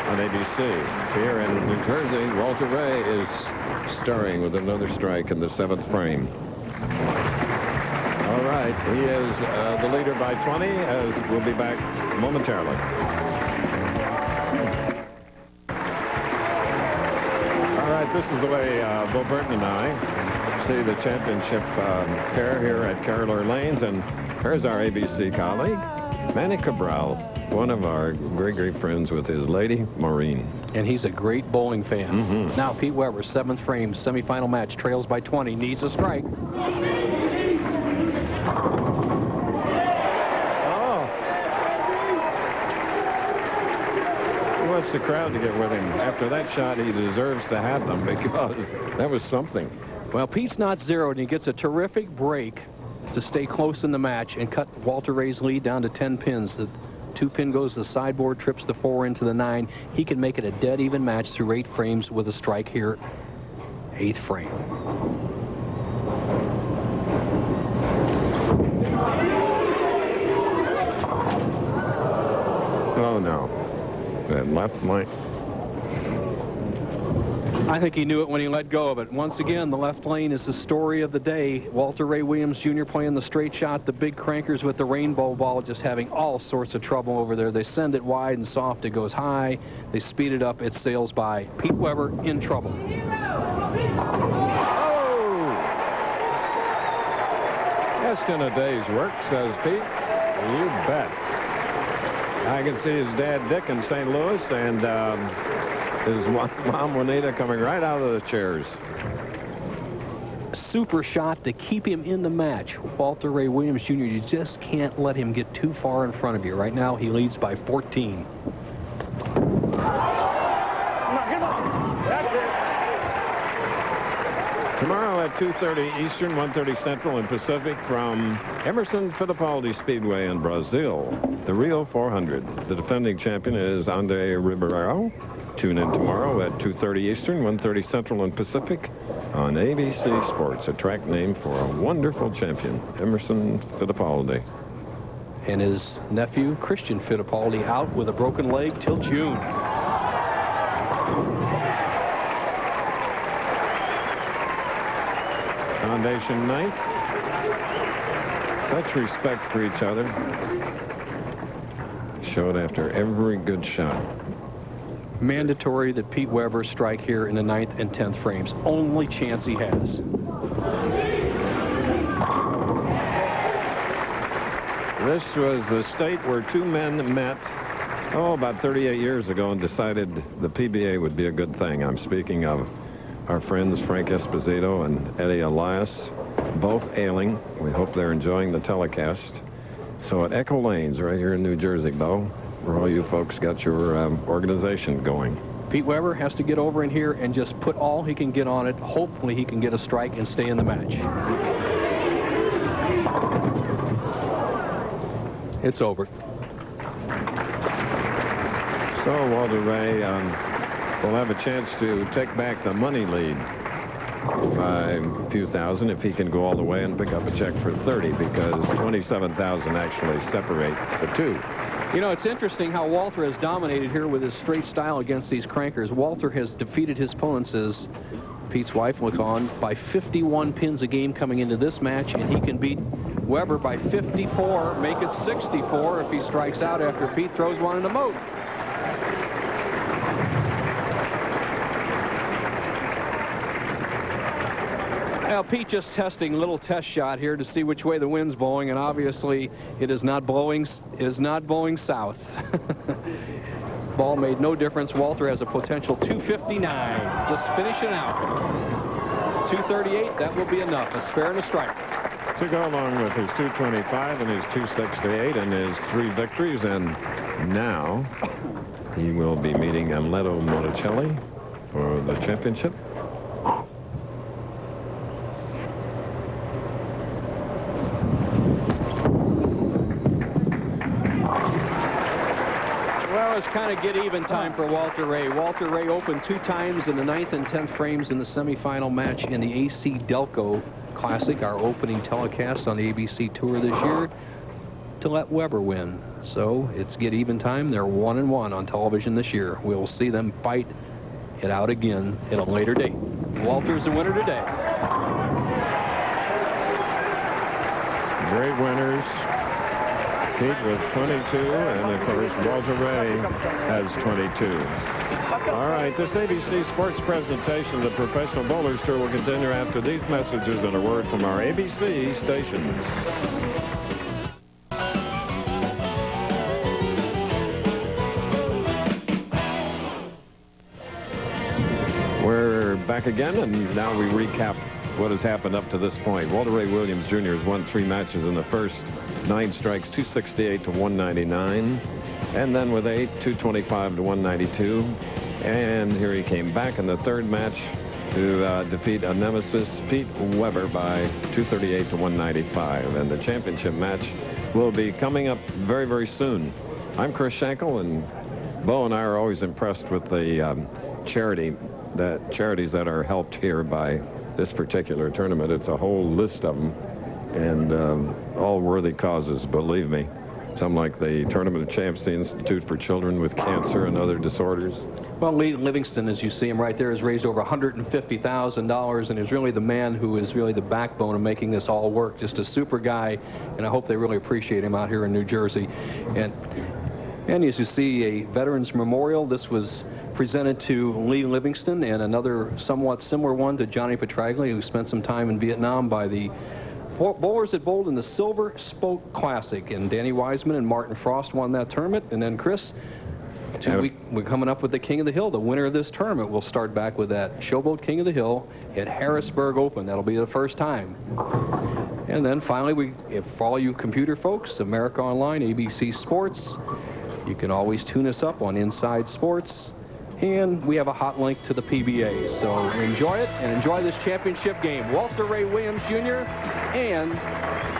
on ABC. Here in New Jersey, Walter Ray is starring with another strike in the 7th frame. All right, he is the leader by 20, as we'll be back momentarily. This is the way Bill Burton and I see the championship pair here at Carolina Lanes. And here's our ABC colleague, Manny Cabral, one of our great friends with his lady, Maureen. And he's a great bowling fan. Now, Pete Weber, 7th frame, semifinal match, trails by 20, needs a strike. Wants the crowd to get with him. After that shot, he deserves to have them because that was something. Well, Pete's not zeroed, and he gets a terrific break to stay close in the match and cut Walter Ray's lead down to 10 pins. The 2-pin goes to the sideboard, trips the 4 into the 9. He can make it a dead even match through 8 frames with a strike here. 8th frame. Oh, no. That left line. I think he knew it when he let go of it. Once again, the left lane is the story of the day. Walter Ray Williams Jr. playing the straight shot. The big crankers with the rainbow ball just having all sorts of trouble over there. They send it wide and soft. It goes high. They speed it up. It sails by. Pete Weber in trouble. Oh! Just in a day's work, says Pete. You bet. I can see his dad, Dick, in St. Louis, and his mom, Juanita, coming right out of the chairs. Super shot to keep him in the match. Walter Ray Williams Jr., you just can't let him get too far in front of you. Right now, he leads by 14. Tomorrow at 2:30 Eastern, 1:30 Central and Pacific from Emerson Fittipaldi Speedway in Brazil, the Rio 400. The defending champion is Andre Ribeiro. Tune in tomorrow at 2:30 Eastern, 1:30 Central and Pacific on ABC Sports, a track named for a wonderful champion, Emerson Fittipaldi. And his nephew, Christian Fittipaldi, out with a broken leg till June. Foundation ninth. Such respect for each other. Showed after every good shot. Mandatory that Pete Weber strike here in the 9th and 10th frames. Only chance he has. This was the state where 2 men met, about 38 years ago and decided the PBA would be a good thing. I'm speaking of our friends Frank Esposito and Eddie Elias, both ailing. We hope they're enjoying the telecast. So at Echo Lanes, right here in New Jersey, Bo, where all you folks got your organization going. Pete Weber has to get over in here and just put all he can get on it. Hopefully he can get a strike and stay in the match. It's over. So Walter Ray will have a chance to take back the money lead by a few thousand if he can go all the way and pick up a check for 30, because 27,000 actually separate the two. You know, it's interesting how Walter has dominated here with his straight style against these crankers. Walter has defeated his opponents, as Pete's wife looked on, by 51 pins a game coming into this match, and he can beat Weber by 54, make it 64 if he strikes out after Pete throws one in the moat. Now, Pete just testing a little test shot here to see which way the wind's blowing, and obviously it is not blowing south. Ball made no difference. Walter has a potential 259. Just finishing out. 238, that will be enough. A spare and a strike. To go along with his 225 and his 268 and his 3 victories, and now he will be meeting Amleto Monacelli for the championship. It's kind of get even time for Walter Ray. Walter Ray opened 2 times in the 9th and 10th frames in the semifinal match in the AC Delco Classic, our opening telecast on the ABC Tour this year, to let Weber win. So it's get even time. They're 1-1 on television this year. We'll see them fight it out again at a later date. Walter's the winner today. Great winners. Pete with 22, and of course Walter Ray has 22. All right, this ABC Sports presentation of the Professional Bowlers Tour will continue after these messages and a word from our ABC stations. We're back again, and now we recap what has happened up to this point. Walter Ray Williams Jr. has won 3 matches in the first 9 strikes, 268 to 199, and then with 8, 225 to 192. And here he came back in the 3rd match to defeat a nemesis, Pete Weber, by 238 to 195. And the championship match will be coming up very, very soon. I'm Chris Schenkel, and Bo and I are always impressed with the charities that are helped here by this particular tournament. It's a whole list of them, and all worthy causes, believe me. Some like the Tournament of Champs, the Institute for Children with Cancer and Other Disorders. Well, Lee Livingston, as you see him right there, has raised over $150,000 and is really the man who is really the backbone of making this all work. Just a super guy, and I hope they really appreciate him out here in New Jersey. And as you see, a Veterans Memorial. This was presented to Lee Livingston, and another somewhat similar one to Johnny Petraglia, who spent some time in Vietnam, by the bowlers that bowled in the Silver Spoke Classic. And Danny Wiseman and Martin Frost won that tournament. And then Chris, we're coming up with the King of the Hill. The winner of this tournament will start back with that Showboat King of the Hill at Harrisburg Open. That'll be the first time. And then finally, for all you computer folks, America Online, ABC Sports, you can always tune us up on Inside Sports. And we have a hot link to the PBA. So enjoy it, and enjoy this championship game. Walter Ray Williams Jr. and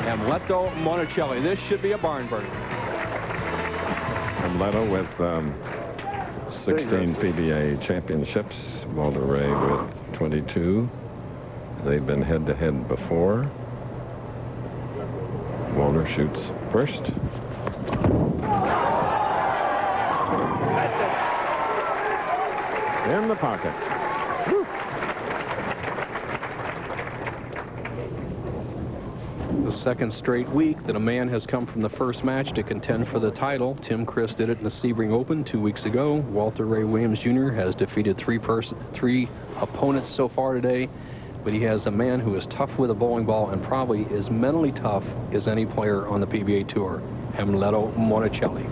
Amleto Monacelli. This should be a barn burner. Amleto with 16 PBA championships. Walter Ray with 22. They've been head-to-head before. Walter shoots first. In the pocket. Woo. The second straight week that a man has come from the first match to contend for the title. Tim Criss did it in the Sebring Open 2 weeks ago. Walter Ray Williams Jr. has defeated 3 opponents so far today, but he has a man who is tough with a bowling ball and probably as mentally tough as any player on the PBA Tour, Amleto Monacelli.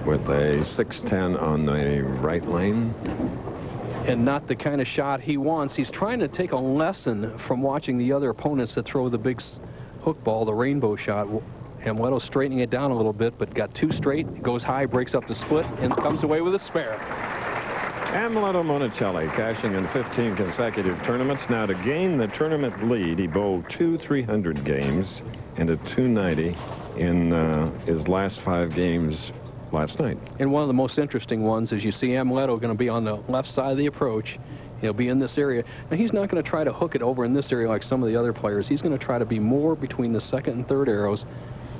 With a 610 on the right lane. And not the kind of shot he wants. He's trying to take a lesson from watching the other opponents that throw the big hook ball, the rainbow shot. Amleto straightening it down a little bit, but got 2 straight, goes high, breaks up the split, and comes away with a spare. Amleto Monacelli cashing in 15 consecutive tournaments. Now, to gain the tournament lead, he bowled 2 300 games and a 290 in his last 5 games last night. And one of the most interesting ones is you see Amleto going to be on the left side of the approach. He'll be in this area. Now, he's not going to try to hook it over in this area like some of the other players. He's going to try to be more between the 2nd and 3rd arrows.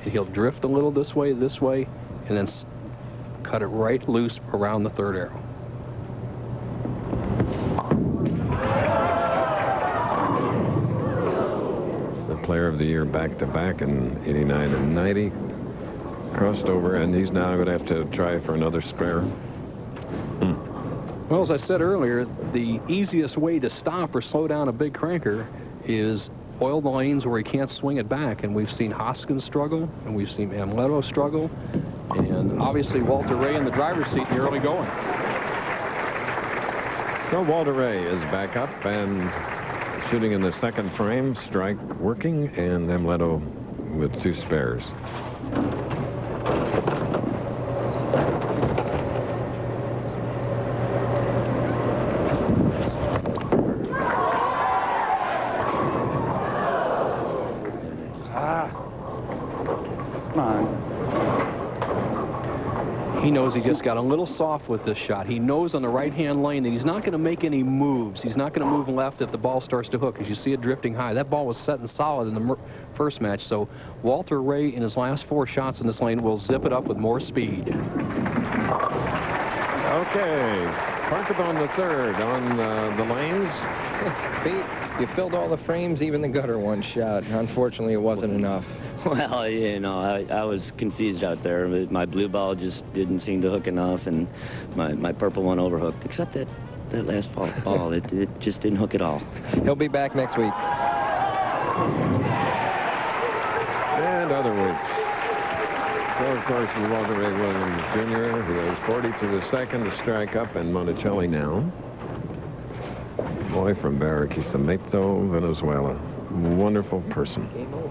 And he'll drift a little this way, and then cut it right loose around the 3rd arrow. Player of the Year back-to-back in '89 and '90. Crossed over, and he's now going to have to try for another spare. Well, as I said earlier, the easiest way to stop or slow down a big cranker is oil the lanes where he can't swing it back. And we've seen Hoskins struggle, and we've seen Amleto struggle, and obviously Walter Ray in the driver's seat in the early going. So Walter Ray is back up and shooting in the second frame, strike working, and Amleto with 2 spares. He knows he just got a little soft with this shot. He knows on the right-hand lane that he's not going to make any moves. He's not going to move left if the ball starts to hook, as you see it drifting high. That ball was set and solid in the first match, so Walter Ray in his last 4 shots in this lane will zip it up with more speed. Okay, Parkabone the third on the lanes. Pete, you filled all the frames, even the gutter one shot. Unfortunately, it wasn't enough. Well, you know, I was confused out there. My blue ball just didn't seem to hook enough, and my purple one overhooked, except that last ball. It just didn't hook at all. He'll be back next week. And other weeks. So, of course, Walter Ray Williams Jr., who is 40 to the second to strike up, and Monacelli now. Boy from Barranquilla, Venezuela. Wonderful person. Game over.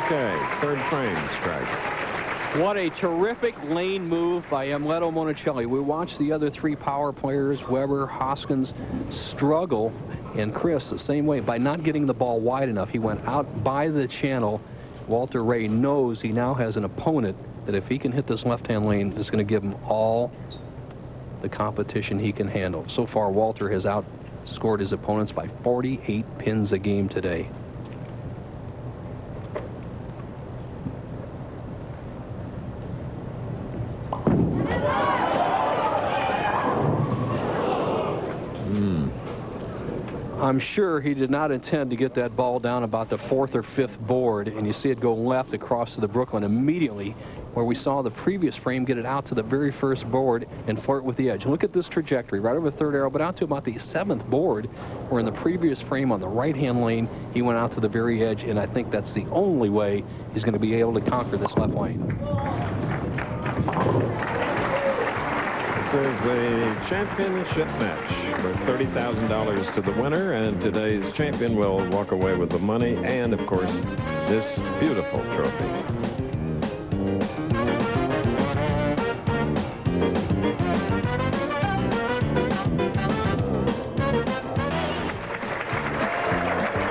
Okay, third frame strike. What a terrific lane move by Amleto Monacelli. We watched the other 3 power players, Weber, Hoskins, struggle, and Criss the same way by not getting the ball wide enough. He went out by the channel. Walter Ray knows he now has an opponent that if he can hit this left-hand lane, is going to give him all the competition he can handle. So far, Walter has outscored his opponents by 48 pins a game today. I'm sure he did not intend to get that ball down about the 4th or 5th board, and you see it go left across to the Brooklyn immediately, where we saw the previous frame get it out to the very first board and flirt with the edge. Look at this trajectory, right over the 3rd arrow, but out to about the 7th board, where in the previous frame on the right-hand lane, he went out to the very edge, and I think that's the only way he's going to be able to conquer this left lane. This is the championship match for $30,000 to the winner, and today's champion will walk away with the money and, of course, this beautiful trophy.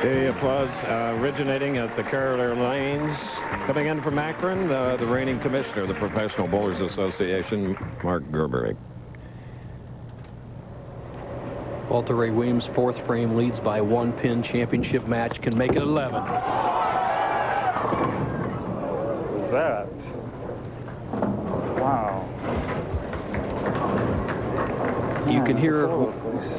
The applause originating at the Carolina Lanes. Coming in from Akron, the reigning commissioner of the Professional Bowlers Association, Mark Gerbery. Walter Ray Williams, 4th frame, leads by 1 pin. Championship match can make it 11. What was that? Wow. You can hear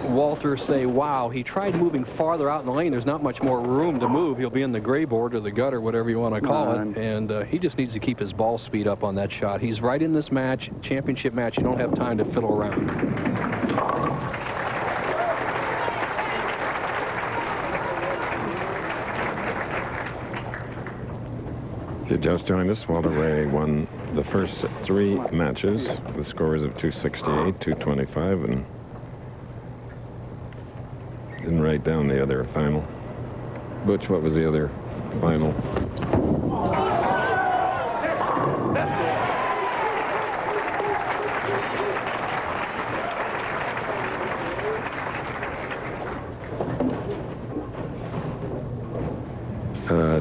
Walter say, wow. He tried moving farther out in the lane. There's not much more room to move. He'll be in the gray board or the gutter, whatever you want to call it. And he just needs to keep his ball speed up on that shot. He's right in this match, championship match. You don't have time to fiddle around. If you just joined us, Walter Ray won the first 3 matches with scores of 268, 225, and didn't write down the other final. Butch, what was the other final?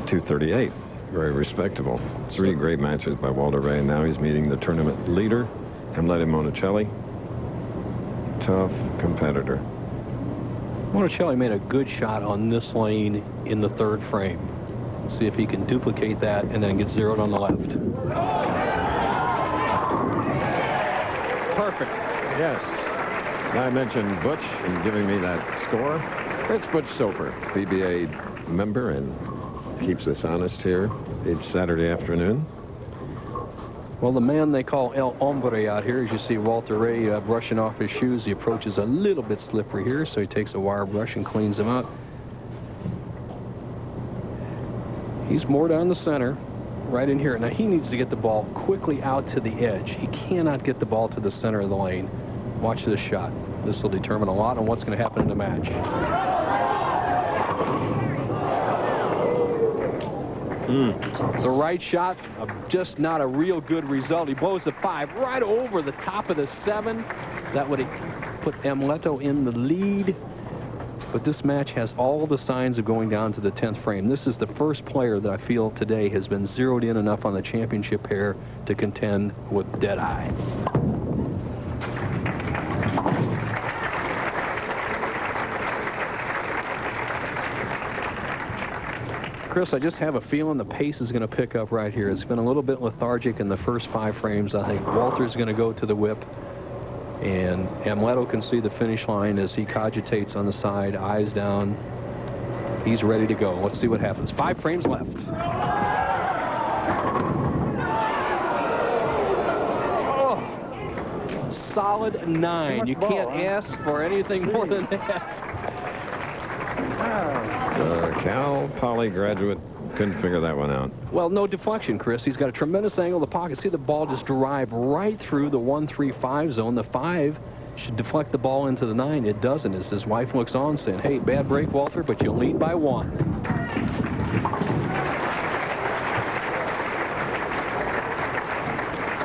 .238. Very respectable. 3 great matches by Walter Ray, and now he's meeting the tournament leader, Amleto Monacelli. Tough competitor. Monacelli made a good shot on this lane in the third frame. Let's see if he can duplicate that and then get zeroed on the left. Perfect. Yes. I mentioned Butch and giving me that score. It's Butch Soper, PBA member, and keeps us honest here each Saturday afternoon. Well, the man they call El Hombre out here, as you see Walter Ray brushing off his shoes. The approach is a little bit slippery here, so he takes a wire brush and cleans them out. He's more down the center, right in here. Now, he needs to get the ball quickly out to the edge. He cannot get the ball to the center of the lane. Watch this shot. This will determine a lot on what's going to happen in the match. The right shot, just not a real good result. He blows the 5 right over the top of the 7. That would have put Amleto in the lead. But this match has all the signs of going down to the 10th frame. This is the first player that I feel today has been zeroed in enough on the championship pair to contend with Deadeye. Chris, I just have a feeling the pace is going to pick up right here. It's been a little bit lethargic in the first 5 frames. I think Walter's going to go to the whip, and Amleto can see the finish line as he cogitates on the side, eyes down. He's ready to go. Let's see what happens. 5 frames left. Oh, solid 9. You can't ask for anything more than that. Cal Poly graduate couldn't figure that one out. Well, no deflection, Chris. He's got a tremendous angle of the pocket. See the ball just drive right through the 1-3-5 zone. The 5 should deflect the ball into the 9. It doesn't, as his wife looks on saying, hey, bad break, Walter, but you lead by 1.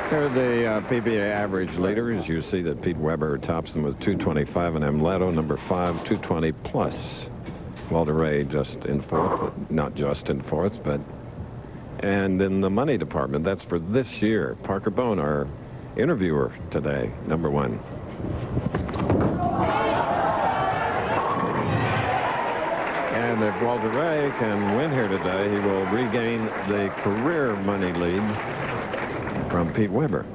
Here are the PBA average leaders. You see that Pete Weber tops them with 225, and Amleto, number 5, 220 plus. Walter Ray just in 4th, not just in 4th, but. And in the money department, that's for this year. Parker Bone, our interviewer today, number 1. And if Walter Ray can win here today, he will regain the career money lead from Pete Weber.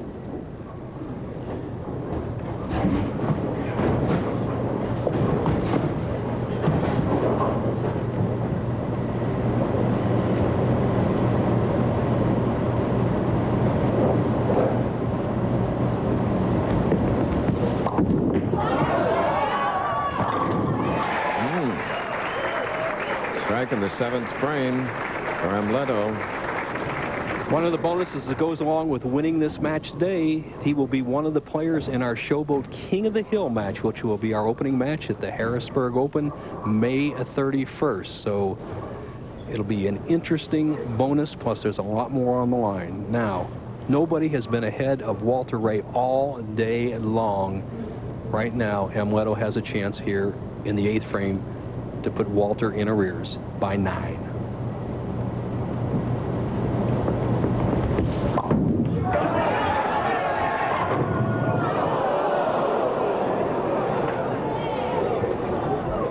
Striking the 7th frame for Amleto. One of the bonuses that goes along with winning this match today, he will be one of the players in our Showboat King of the Hill match, which will be our opening match at the Harrisburg Open, May 31st. So it'll be an interesting bonus, plus there's a lot more on the line. Now, nobody has been ahead of Walter Ray all day long. Right now, Amleto has a chance here in the 8th frame to put Walter in arrears by 9.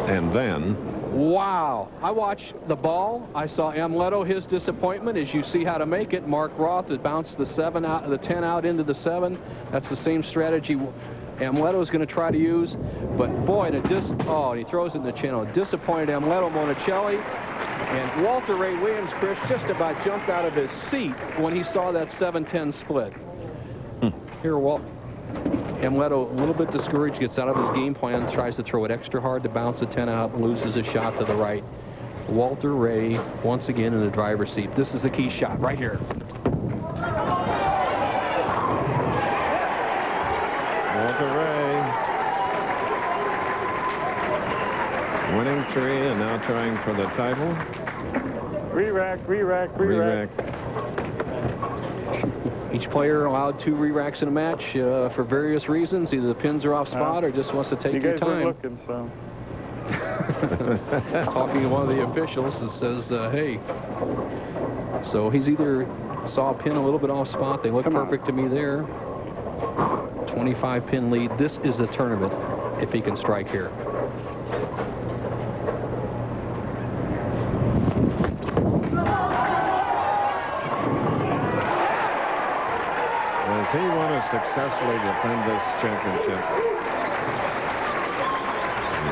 And then, wow, I watched the ball. I saw Amleto, his disappointment, as you see how to make it. Mark Roth has bounced the 7 out, the 10 out into the 7. That's the same strategy Amleto is going to try to use. But boy, and he throws it in the channel. Disappointed Amleto. Monacelli and Walter Ray Williams, Chris, just about jumped out of his seat when he saw that 7-10 split. Here, Amleto, a little bit discouraged, gets out of his game plan, tries to throw it extra hard to bounce the 10 out, loses a shot to the right. Walter Ray, once again, in the driver's seat. This is the key shot right here. Walter Ray winning 3 and now trying for the title. Re-rack, re-rack, re-rack. Each player allowed 2 re-racks in a match for various reasons. Either the pins are off spot or just wants to take your time. You guys weren't looking, so. Talking to one of the officials that says, hey. So he's either saw a pin a little bit off spot. They look perfect to me there. 25 pin lead. This is a tournament if he can strike here. successfully defend this championship?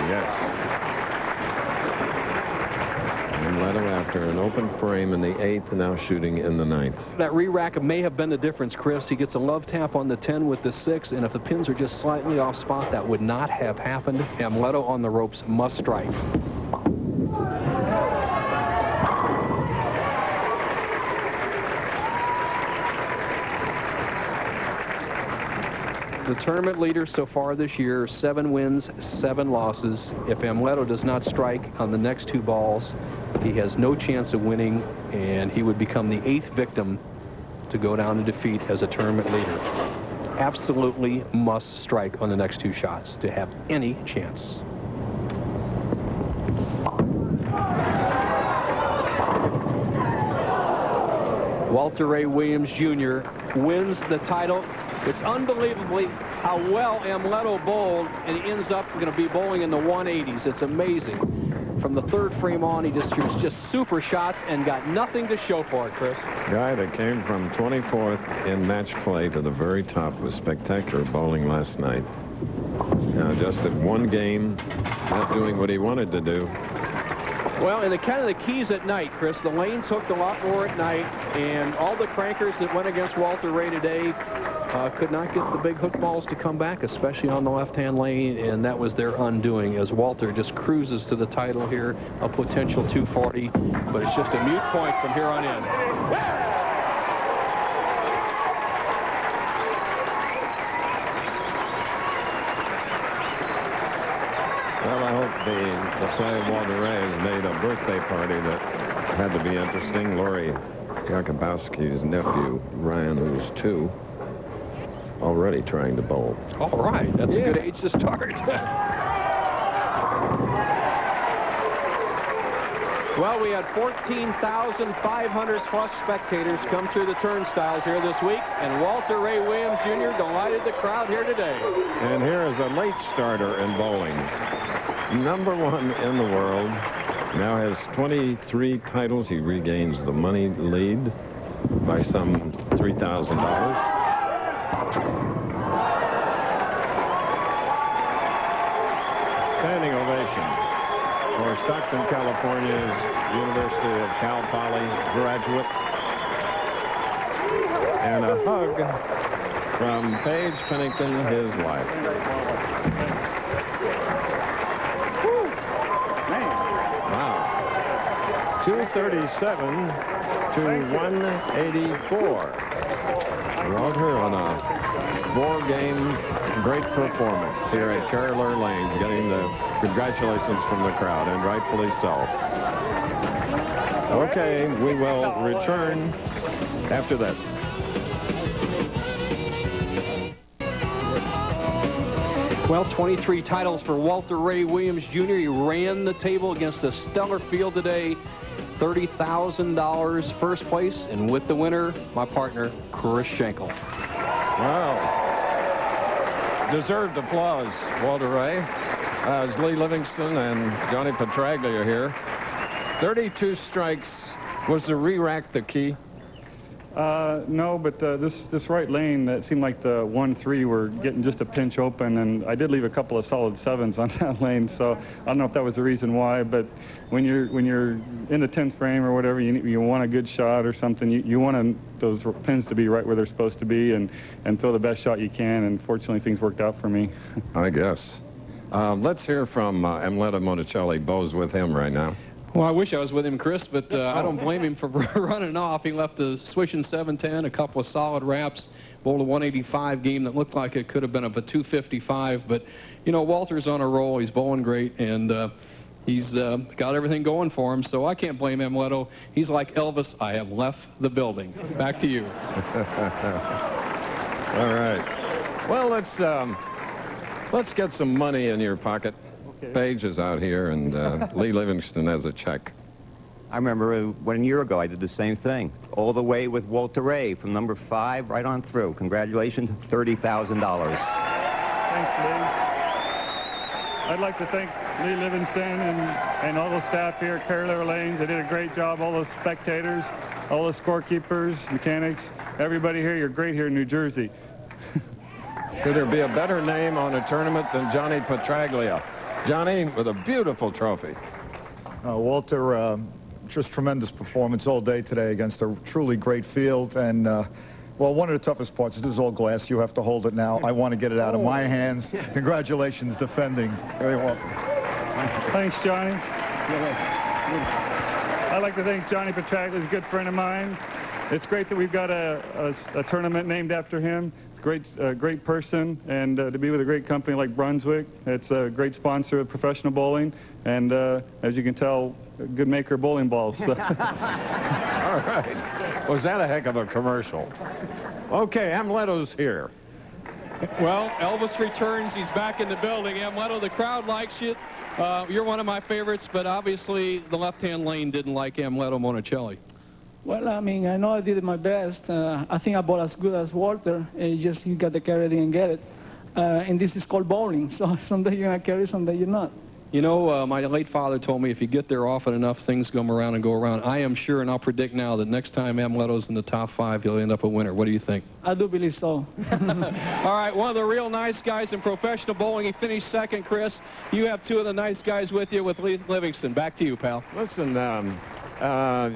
Yes. Amleto, after an open frame in the 8th, now shooting in the 9th. That re-rack may have been the difference, Chris. He gets a love tap on the 10 with the 6, and if the pins are just slightly off spot, that would not have happened. Amleto on the ropes must strike. The tournament leader so far this year, 7 wins, 7 losses. If Amleto does not strike on the next 2 balls, he has no chance of winning, and he would become the 8th victim to go down to defeat as a tournament leader. Absolutely must strike on the next 2 shots to have any chance. Walter Ray Williams Jr. wins the title. It's unbelievably how well Amleto bowled, and he ends up going to be bowling in the 180s. It's amazing. From the 3rd frame on, he just shoots just super shots and got nothing to show for it, Chris. Guy that came from 24th in match play to the very top with spectacular bowling last night. Now just at 1 game, not doing what he wanted to do. Well, and kind of the keys at night, Chris. The lanes hooked a lot more at night, and all the crankers that went against Walter Ray today could not get the big hook balls to come back, especially on the left-hand lane, and that was their undoing as Walter just cruises to the title here, a potential 240, but it's just a mute point from here on in. Well, I hope the play of Walter Ray has made a birthday party that had to be interesting. Lori Jakubowski's nephew, Ryan, who's 2, already trying to bowl. All right, that's a good age to start. Well, we had 14,500 plus spectators come through the turnstiles here this week, and Walter Ray Williams Jr. delighted the crowd here today. And here is a late starter in bowling. #1 in the world. Now has 23 titles. He regains the money lead by some $3,000. Standing ovation for Stockton, California's University of Cal Poly graduate. And a hug from Paige Pennington, his wife. Wow. 237 to 184. Walter on a 4-game great performance here at Carolina Lanes, getting the congratulations from the crowd, and rightfully so. Okay, we will return after this. Well, 23 titles for Walter Ray Williams Jr. He ran the table against a stellar field today. $30,000 first place, and with the winner, my partner, Criss Schenkel. Wow. Deserved applause, Walter Ray, as Lee Livingston and Johnny Petraglia are here. 32 strikes. Was the re-rack the key? No, but this right lane, that seemed like the 1-3 were getting just a pinch open, and I did leave a couple of solid 7s on that lane, so I don't know if that was the reason why, but when you're in the 10th frame or whatever, you want a good shot or something. You want those pins to be right where they're supposed to be, and throw the best shot you can, and fortunately things worked out for me. I guess. Let's hear from Amleto Monacelli. Bo's with him right now. Well, I wish I was with him, Chris, but I don't blame him for running off. He left a swishing 7-10, a couple of solid wraps, bowled a 185 game that looked like it could have been up a 255. But, you know, Walter's on a roll. He's bowling great, and he's got everything going for him. So I can't blame Amleto. He's like Elvis. I have left the building. Back to you. All right. Well, let's get some money in your pocket. Paige is out here, and Lee Livingston has a check. I remember 1 year ago I did the same thing, all the way with Walter Ray from number 5 right on through. Congratulations, $30,000. Thanks, Lee. I'd like to thank Lee Livingston and all the staff here at Carolina Lanes. They did a great job, all the spectators, all the scorekeepers, mechanics, everybody here. You're great here in New Jersey. Could there be a better name on a tournament than Johnny Petraglia? Johnny with a beautiful trophy. Walter, just tremendous performance all day today against a truly great field. And, well, one of the toughest parts is this is all glass. You have to hold it now. I want to get it out of my hands. Congratulations defending. Very welcome. Thanks, Johnny. I'd like to thank Johnny Petraglia. He's a good friend of mine. It's great that we've got a tournament named after him. Great person, and to be with a great company like Brunswick. It's a great sponsor of professional bowling, and as you can tell, a good maker of bowling balls. So. All right. Was that a heck of a commercial? Okay, Amleto's here. Well, Elvis returns. He's back in the building. Amleto, the crowd likes you. You're one of my favorites, but obviously the left-hand lane didn't like Amleto Monacelli. Well, I mean, I know I did my best. I think I bowled as good as Walter. Just you got the carry and get it. And this is called bowling. So someday you're going to carry, someday you're not. You know, my late father told me if you get there often enough, things come around and go around. I am sure, and I'll predict now, that next time Amleto's in the top 5, he'll end up a winner. What do you think? I do believe so. All right, one of the real nice guys in professional bowling. He finished second, Chris. You have two of the nice guys with you with Livingston. Back to you, pal. Listen,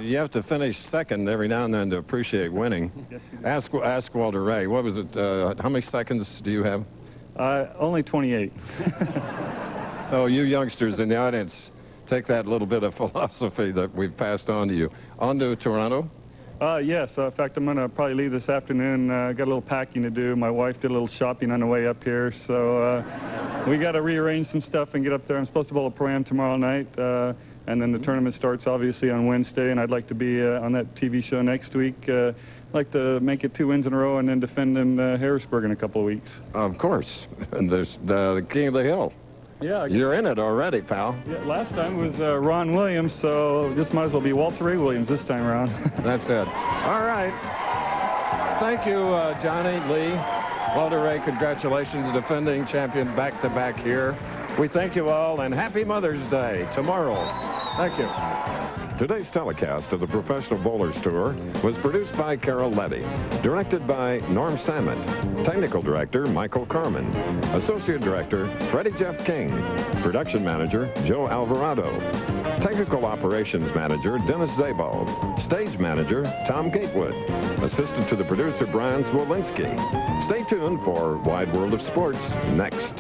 you have to finish second every now and then to appreciate winning. Yes, ask Walter Ray. What was it? How many seconds do you have? Only 28. So you youngsters in the audience, take that little bit of philosophy that we've passed on to you. On to Toronto? Yes. In fact, I'm going to probably leave this afternoon. Got a little packing to do. My wife did a little shopping on the way up here. So we got to rearrange some stuff and get up there. I'm supposed to bowl a pro-am tomorrow night. And then the tournament starts, obviously, on Wednesday. And I'd like to be on that TV show next week. I'd like to make it 2 wins in a row and then defend in Harrisburg in a couple of weeks. Of course. And there's the King of the Hill. Yeah. You're in it already, pal. Yeah, last time was Ron Williams, so this might as well be Walter Ray Williams this time around. That's it. All right. Thank you, Johnny, Lee. Walter Ray, congratulations, defending champion back-to-back here. We thank you all, and happy Mother's Day tomorrow. Thank you. Today's telecast of the Professional Bowlers Tour was produced by Carol Letty, directed by Norm Samet, technical director Michael Carmen, associate director Freddie Jeff King, production manager Joe Alvarado, technical operations manager Dennis Zabald, stage manager Tom Gatewood, assistant to the producer Brian Swolinski. Stay tuned for Wide World of Sports next.